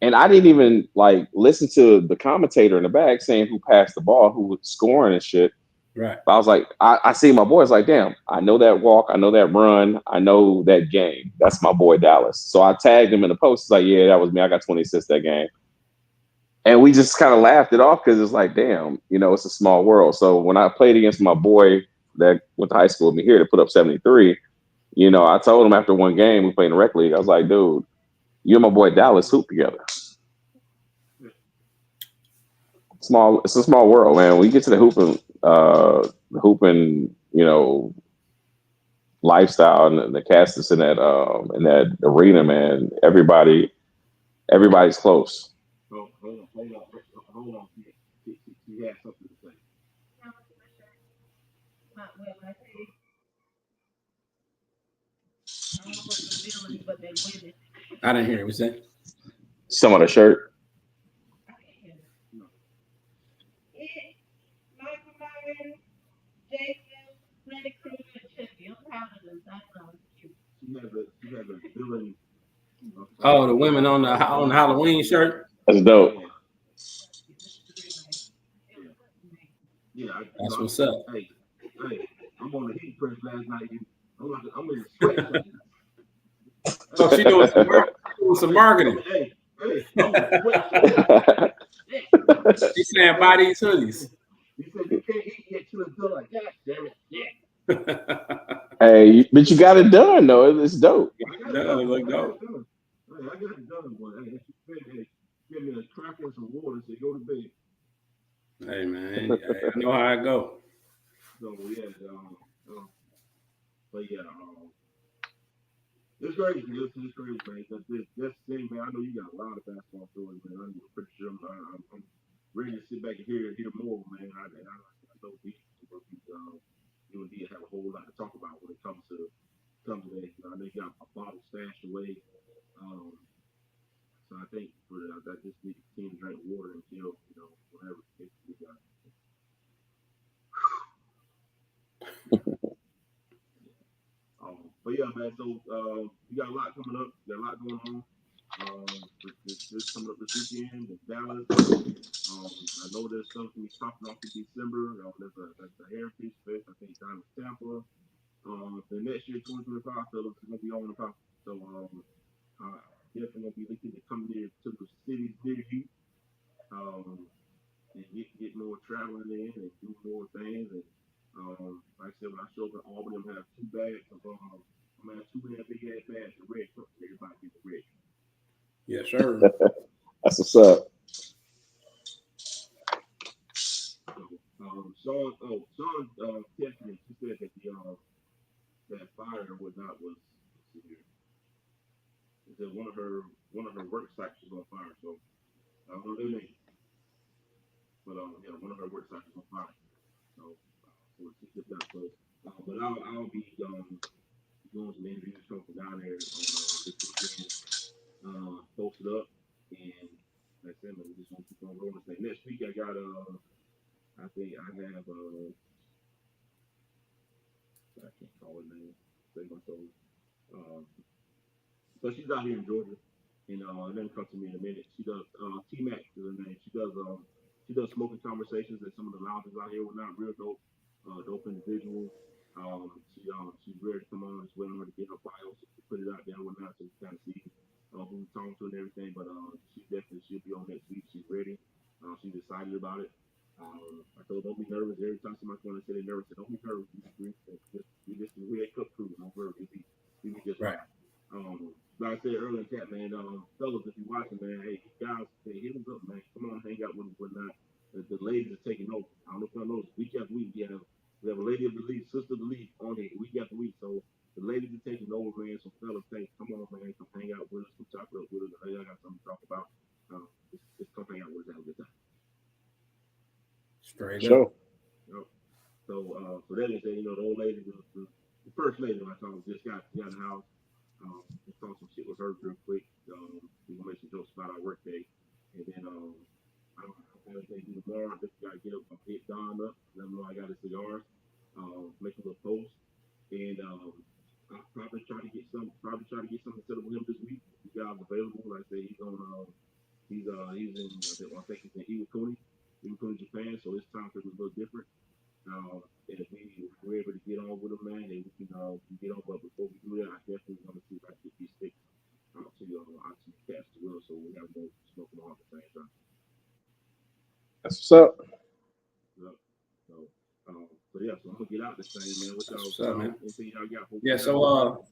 And I didn't even, like, listen to the commentator in the back saying who passed the ball, who was scoring and shit. Right. But I was like, I see my boys like, damn, I know that walk. I know that run. I know that game. That's my boy, Dallas. So I tagged him in the post. It's like, yeah, that was me. I got 20 assists that game. And we just kind of laughed it off because it's like, damn, it's a small world. So when I played against my boy that went to high school with me here to put up 73, I told him after one game we played in the rec league, I was like, dude, you and my boy Dallas hoop together. It's a small world, man. When you get to the hooping, lifestyle and the cast that's in that arena, man. Everybody's close. Oh, hold on. She had something to say. I didn't hear him say. Some of the shirt. No. She has a villain. Oh, the women on the Halloween shirt. That's dope. Yeah. That's what's up. Hey, I'm on the heat press last night. I'm in the sweat. So she doing some marketing. Hey, I'm in the sweat. She's saying buy these hoodies. You said you can't eat yet till it's done. Like, God damn it. Yeah. Hey, but you got it done though. It's dope. I got it done. Boy. Hey, give me a cracker and some water. Say go to bed. Hey man, I know how it go. So yeah, but yeah, it's crazy. It's crazy, man. That's the thing, man. I know you got a lot of basketball stories, man. I'm pretty sure I'm ready to sit back and hear more, man. I know you and D have a whole lot to talk about when it comes to that. I know you got a bottle stashed away. So I think I just need to continue to drink water until whatever we got. But yeah, man. So you got a lot coming up. You got a lot going on. This coming up this weekend in Dallas. I know there's something we popping off in December. That's a Heritage Fest. I think down in Tampa. The next year, 2025, fellas, is gonna be on the pop. So definitely gonna be looking to come there to the cities near you. And get more traveling in and do more things. And like I said, when I show up in Albany, I'm gonna have 2 bags of I'm gonna have 2 big ass bags of red cup for everybody to get red. Yes, sir. That's what's up. So, Sean texted me. She said that that fire or whatnot was severe. She said one of her work sites was on fire. So I don't know their name, but yeah, one of her work sites was on fire. So she just got close. But I'll be doing some interviews from down there on this weekend. Posted up, and like I said, man, we just want to keep on rolling. Next week I got I think I have I can't call her name. Say my soul. So she's out here in Georgia, and then come to me in a minute. She does T-Mac is her name. She does smoking conversations at some of the lounges out here. We're not real dope individuals. She's ready to come on. Just waiting on her to get her bio, so to put it out there and whatnot, so we kind of see who we're talking to and everything. But she'll be on next week. She's ready. She's excited about it. I told her, don't be nervous. Every time somebody comes and say they're nervous, don't be nervous. We just red cup crew. Don't worry. We just right. Like I said earlier, Cat, man, fellas, if you're watching, man, hey, guys, hit us up, man. Come on, hang out with us, whatnot. The ladies are taking over. I don't know if y'all know, week after week, we have a lady of the league, sister of the league on here week after week. So the ladies are taking over, man. So fellas, hey, come on, man, come hang out with us, come chop it up with us. Hey, I got something to talk about. Just come hang out with us, have a good time. Straight Sure. up. So that is, the old lady, the first lady I talked just got in the house. We talked some shit with her real quick. We gonna make some jokes about our work day, and then I don't know what they do tomorrow. I just gotta get up, hit Don up, let him know I got his cigars, make a little post, and I'll probably try to get something set up with him this week. If you guys available, like I say, he's in I think he's in Iwakuni, Japan. So his time is a little different. And if we're able to get on with them, man, and we can get on. But before we do that, I definitely want to see if I can get these sticks out to the cast as well, so we have more smoking on at the same time. That's what's up. So, so, so yeah, so I'm gonna get out this thing, man. What That's y'all, what's up, man. anything y'all got for Yeah. So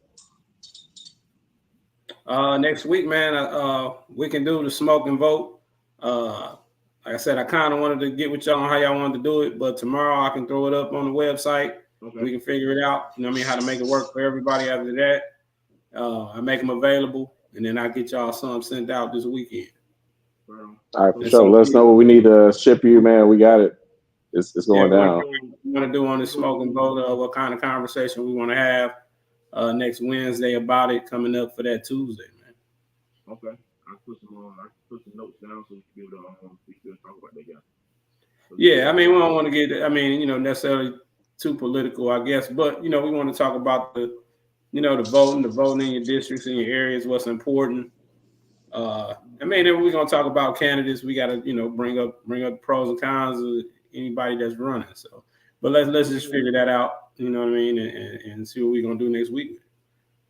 next week, man, we can do the smoke and vote. Like I said, I kind of wanted to get with y'all on how y'all wanted to do it, but tomorrow I can throw it up on the website. Okay. We can figure it out. You know what I mean? How to make it work for everybody after that. I make them available, and then I get y'all some sent out this weekend. All right, for sure. Let us know what we need to ship you, man. We got it. It's going down. What we want to do on the smoke and vote, what kind of conversation we want to have next Wednesday about it coming up for that Tuesday, man. Okay. I put some notes down so we can be able to talk about that guy. Yeah, I mean, we don't want to get, necessarily too political, I guess, but we want to talk about the voting in your districts, in your areas, what's important. If we're gonna talk about candidates, we got to bring up pros and cons of anybody that's running. So, but let's just figure that out. You know what I mean, and see what we're gonna do next week.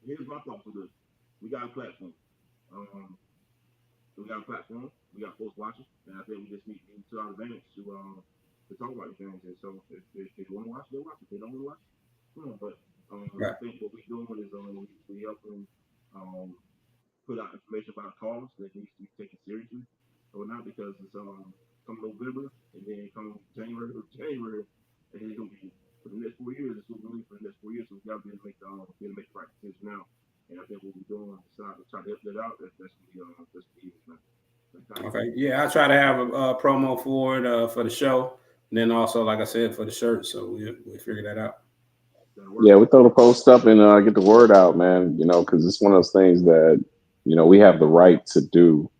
Here's my thought for this: we got a platform. We got folks watching, and I think we just need to our advantage to talk about the things. And so, if you want to watch, they watch. If they don't want to watch, but I think what we're doing is we helping put out information about cause that needs to be taken seriously or not, because it's come November and then come January, and then it's gonna be for the next 4 years. It's gonna be for the next 4 years. So we gotta be able to make the right decision now. And I think what we're doing is try to help that out. That's the man. Okay. Yeah, I try to have a promo for it for the show, and then also, like I said, for the shirt. So we figure that out. Yeah, we throw the post up and get the word out, man. Because it's one of those things that we have the right to do,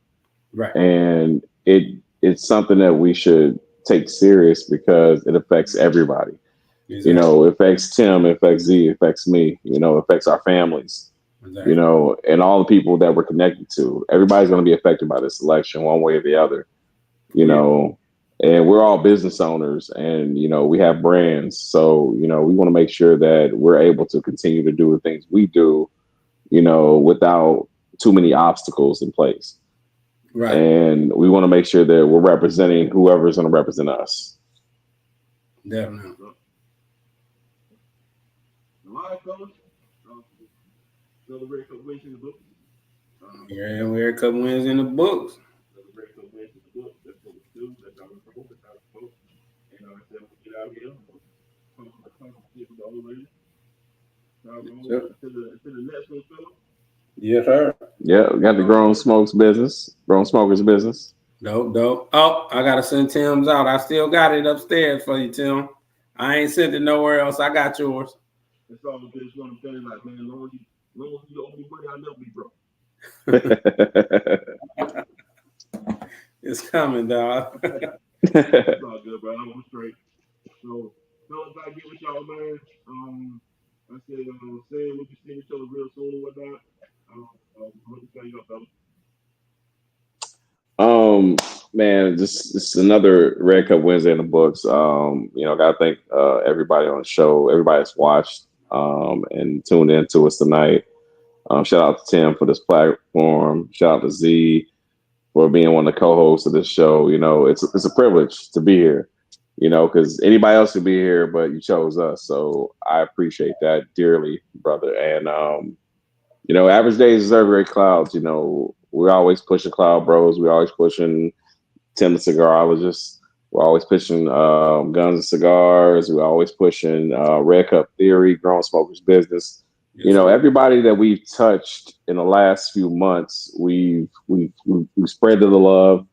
right? And it's something that we should take serious because it affects everybody. Exactly. It affects Tim, it affects Z, it affects me. It affects our families. Exactly. And all the people that we're connected to. Everybody's going to be affected by this election, one way or the other. And we're all business owners, and we have brands, so we want to make sure that we're able to continue to do the things we do, without too many obstacles in place. Right. And we want to make sure that we're representing whoever's going to represent us. Definitely. All right, fellas. Celebrate a couple wins in the books. Yeah, we're a couple wins in the books. Celebrate a couple wins in the books. That's what we do. That's how we promote. That's how we promote. And I said, we'll get out here. With the old lady. To the next one, Philip. Yes, sir. Yeah, we got the Grown Smokers business. Dope. Oh, I gotta send Tim's out. I still got it upstairs for you, Tim. I ain't sent it nowhere else. I got yours. It's all good. It's one of them things like, man, long as you owe me money, I'll never be broke. It's coming, dog. It's all good, bro. I'm straight. So, fellas, I get with y'all, man. I said, saying we'll be seeing each other real soon and whatnot. What you say, fellas? Man, just another Red Cup Wednesday in the books. Gotta thank everybody on the show, everybody that's watched and tuned in to us tonight. Shout out to Tim for this platform. Shout out to Z for being one of the co-hosts of this show. It's a privilege to be here, because anybody else could be here, but you chose us. So I appreciate that dearly, brother. And, average days deserve great clouds. We're always pushing Cloud Bros. We're always pushing Tim the Cigarologist. We're always pushing Guns and Cigars. We're always pushing Red Cup Theory, Grown Smokers Business. Yes, everybody that we've touched in the last few months, we've spread the love.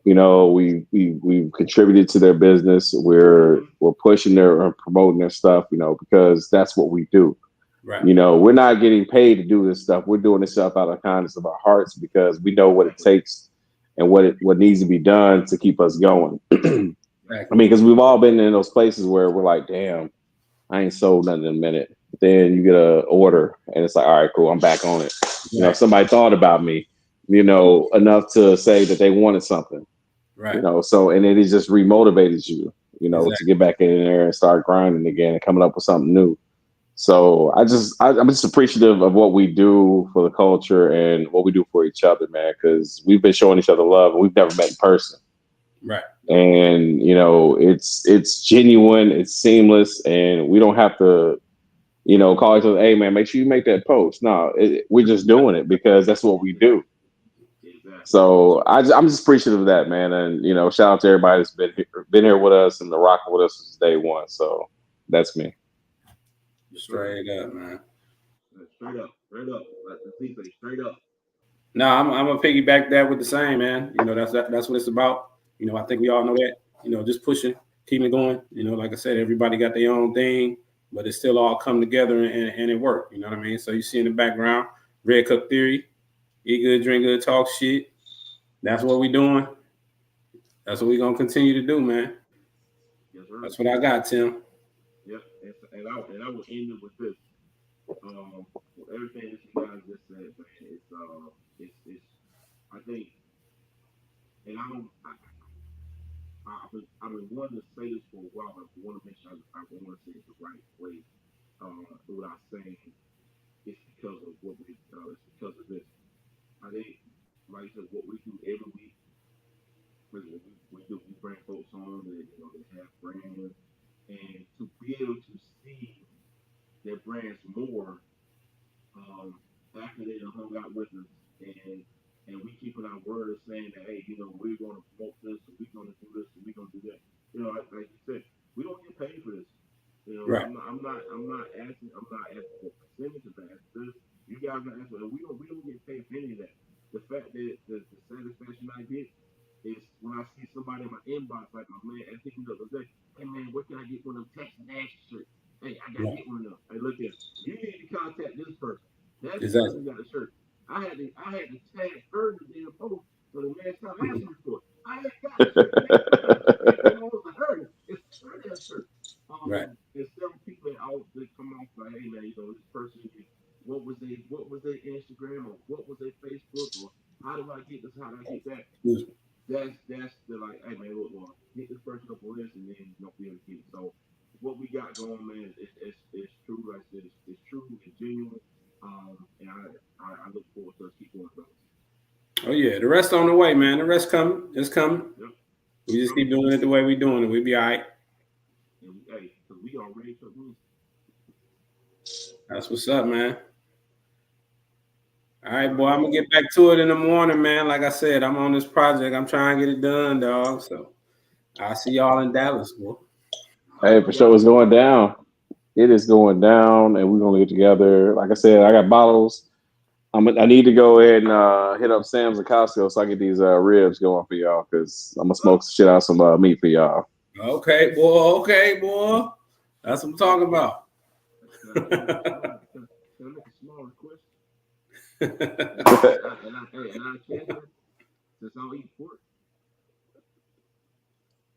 We've contributed to their business. We're pushing their promoting their stuff. Because that's what we do. Right. We're not getting paid to do this stuff. We're doing this stuff out of the kindness of our hearts because we know what it takes and what needs to be done to keep us going. Right. Because we've all been in those places where we're like, damn, I ain't sold nothing in a minute. But then you get an order and it's like, all right, cool, I'm back on it. Right. Somebody thought about me, enough to say that they wanted something. Right. So, and it just remotivated you, exactly. to get back in there and start grinding again and coming up with something new. So I'm just appreciative of what we do for the culture and what we do for each other, man, because we've been showing each other love and we've never met in person. Right. and it's genuine, it's seamless, and we don't have to call each other, hey man, make sure you make that post. No, we're just doing it because that's what we do. Exactly. So I'm just appreciative of that, man, and shout out to everybody that's been here with us and the rocking with us since day one. So that's me. Yes, sir. Straight up, man. Straight up, straight up. Like the T say, straight up. No, I'm gonna piggyback that with the same, man. That's what it's about. I think we all know that. Just pushing, keeping it going. Like I said, everybody got their own thing, but it still all come together and it worked. You know what I mean? So you see in the background, Red Cup Theory, eat good, drink good, talk shit. That's what we doing. That's what we gonna continue to do, man. Yes, sir. That's what I got, Tim. Yep. And I will end it with this. With everything that you guys just said, man, it's I think, and I don't, I've been wanting to say this for a while, but I want to make sure I want to say it the right way. Without saying it's because of what it's because of this. I think, like I said, what we do every week is what we bring folks on that they have brands, and to be able to see their brands more after they done hung out with us, and we keeping our word saying that, hey, we're going to promote this, and we're going to do this, and we're going to do that. Like you said, we don't get paid for this. Right. I'm not asking for a percentage of that. You guys are asking, we don't get paid for any of that. The fact that the satisfaction I get is when I see somebody in my inbox, like my man, and thinking the other day, hey man, where can I get one of them Texas Nash shirts? Hey, I gotta Right. get one of them. Hey, look here, you need to contact this person. That's the Exactly. person who got the shirt. I had to tag her the damn post so the man stop asking me for it. I ain't got the shirt. The next time it's a her. It's her that shirt. Right. There's several people that out they come off like, hey man, this person, what was their Instagram or what was their Facebook or how do I get this? How do I get that? That's the like, hey man, look, well, hit this person up on this, and then you'll be able to get it. So what we got going, man, it's true. Like I said, it's true and genuine. And I look forward to us keep going, brothers. Oh yeah, the rest on the way, man. The rest coming. It's coming. Yep, We it's just keep coming. doing it the way we doing it. We be all right. And hey, because we already took wins. That's what's up, man. All right, boy. I'm gonna get back to it in the morning, man. Like I said, I'm on this project. I'm trying to get it done, dog. So I'll see y'all in Dallas, boy. All Hey, right, for we sure, got it's you. going down. It is going down, and we're gonna get together. Like I said, I got bottles. I need to go ahead and hit up Sam's and Costco so I get these ribs going for y'all because I'm gonna smoke shit out some meat for y'all. Okay, boy. Okay, boy. That's what I'm talking about. Can I make a small request? And I cancel since I don't eat pork.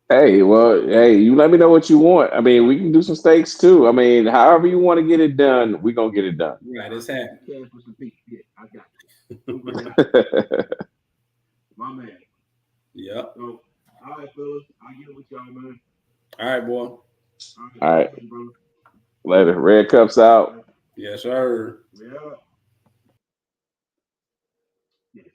Hey, well, hey, you let me know what you want. I mean, we can do some steaks too. I mean, however you want to get it done, we're gonna get it done. Right, it's You happening. can for some beef. Yeah, I got you. We'll bring it out. My man. Yep. So, all right, fellas. I'll get it with y'all, man. All right, boy. All right, All right, appreciate you, brother. later. Red cups out. All right. Yes, sir. Yeah. Yes,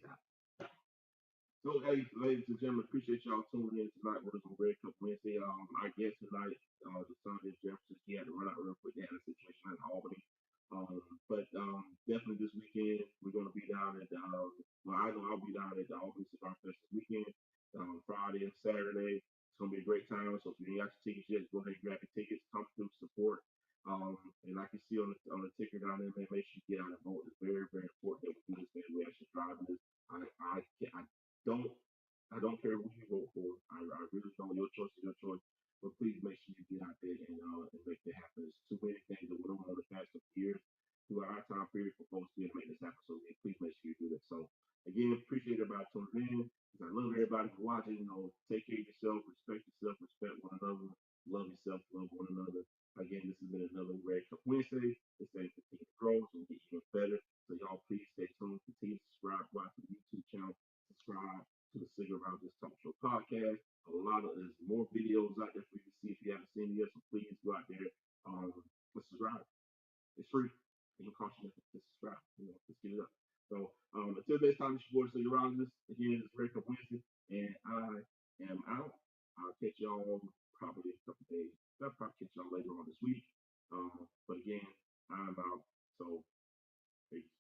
So, hey, ladies and gentlemen, appreciate y'all tuning in tonight with us on Red Cup Wednesday. Our guest tonight, the son is Jefferson. He had to run out real quick. They had a situation in Albany. But definitely this weekend, we're going to be down at, well, I know I'll be down at the Albany Cigar Festival weekend, Friday and Saturday. It's going to be a great time. So, if you ain't got your tickets yet, go ahead and grab your tickets. Come through, support. And like you see on the ticker down there, man, make sure you get out and vote. It's very, very important that we do this, man. We actually drive this. I don't I don't care who you vote for. I really don't. Your choice is your choice. But please make sure you get out there and make that happen. There's too many things that went on the past couple years throughout our time period for folks to make this happen. So please make sure you do that. So again, appreciate everybody tuning in. I love everybody for watching. Take care of yourself, respect one another, love yourself, love one another. Again, this has been another Red Cup Wednesday. This thing continues to grow, so we get even better. So y'all please stay tuned, continue to subscribe, watch the YouTube channel, subscribe to the Cigar Around This Talk Show podcast. There's more videos out there for you to see if you haven't seen it yet. So please go out there, subscribe. It's free. It can cost you nothing to subscribe. Let's get it up. So until next time, it's your boy Cigar Around This. Again, it's Red Cup Wednesday, and I am out. I'll catch y'all probably a couple days. I'll probably catch y'all later on this week. But again, I'm out. So peace.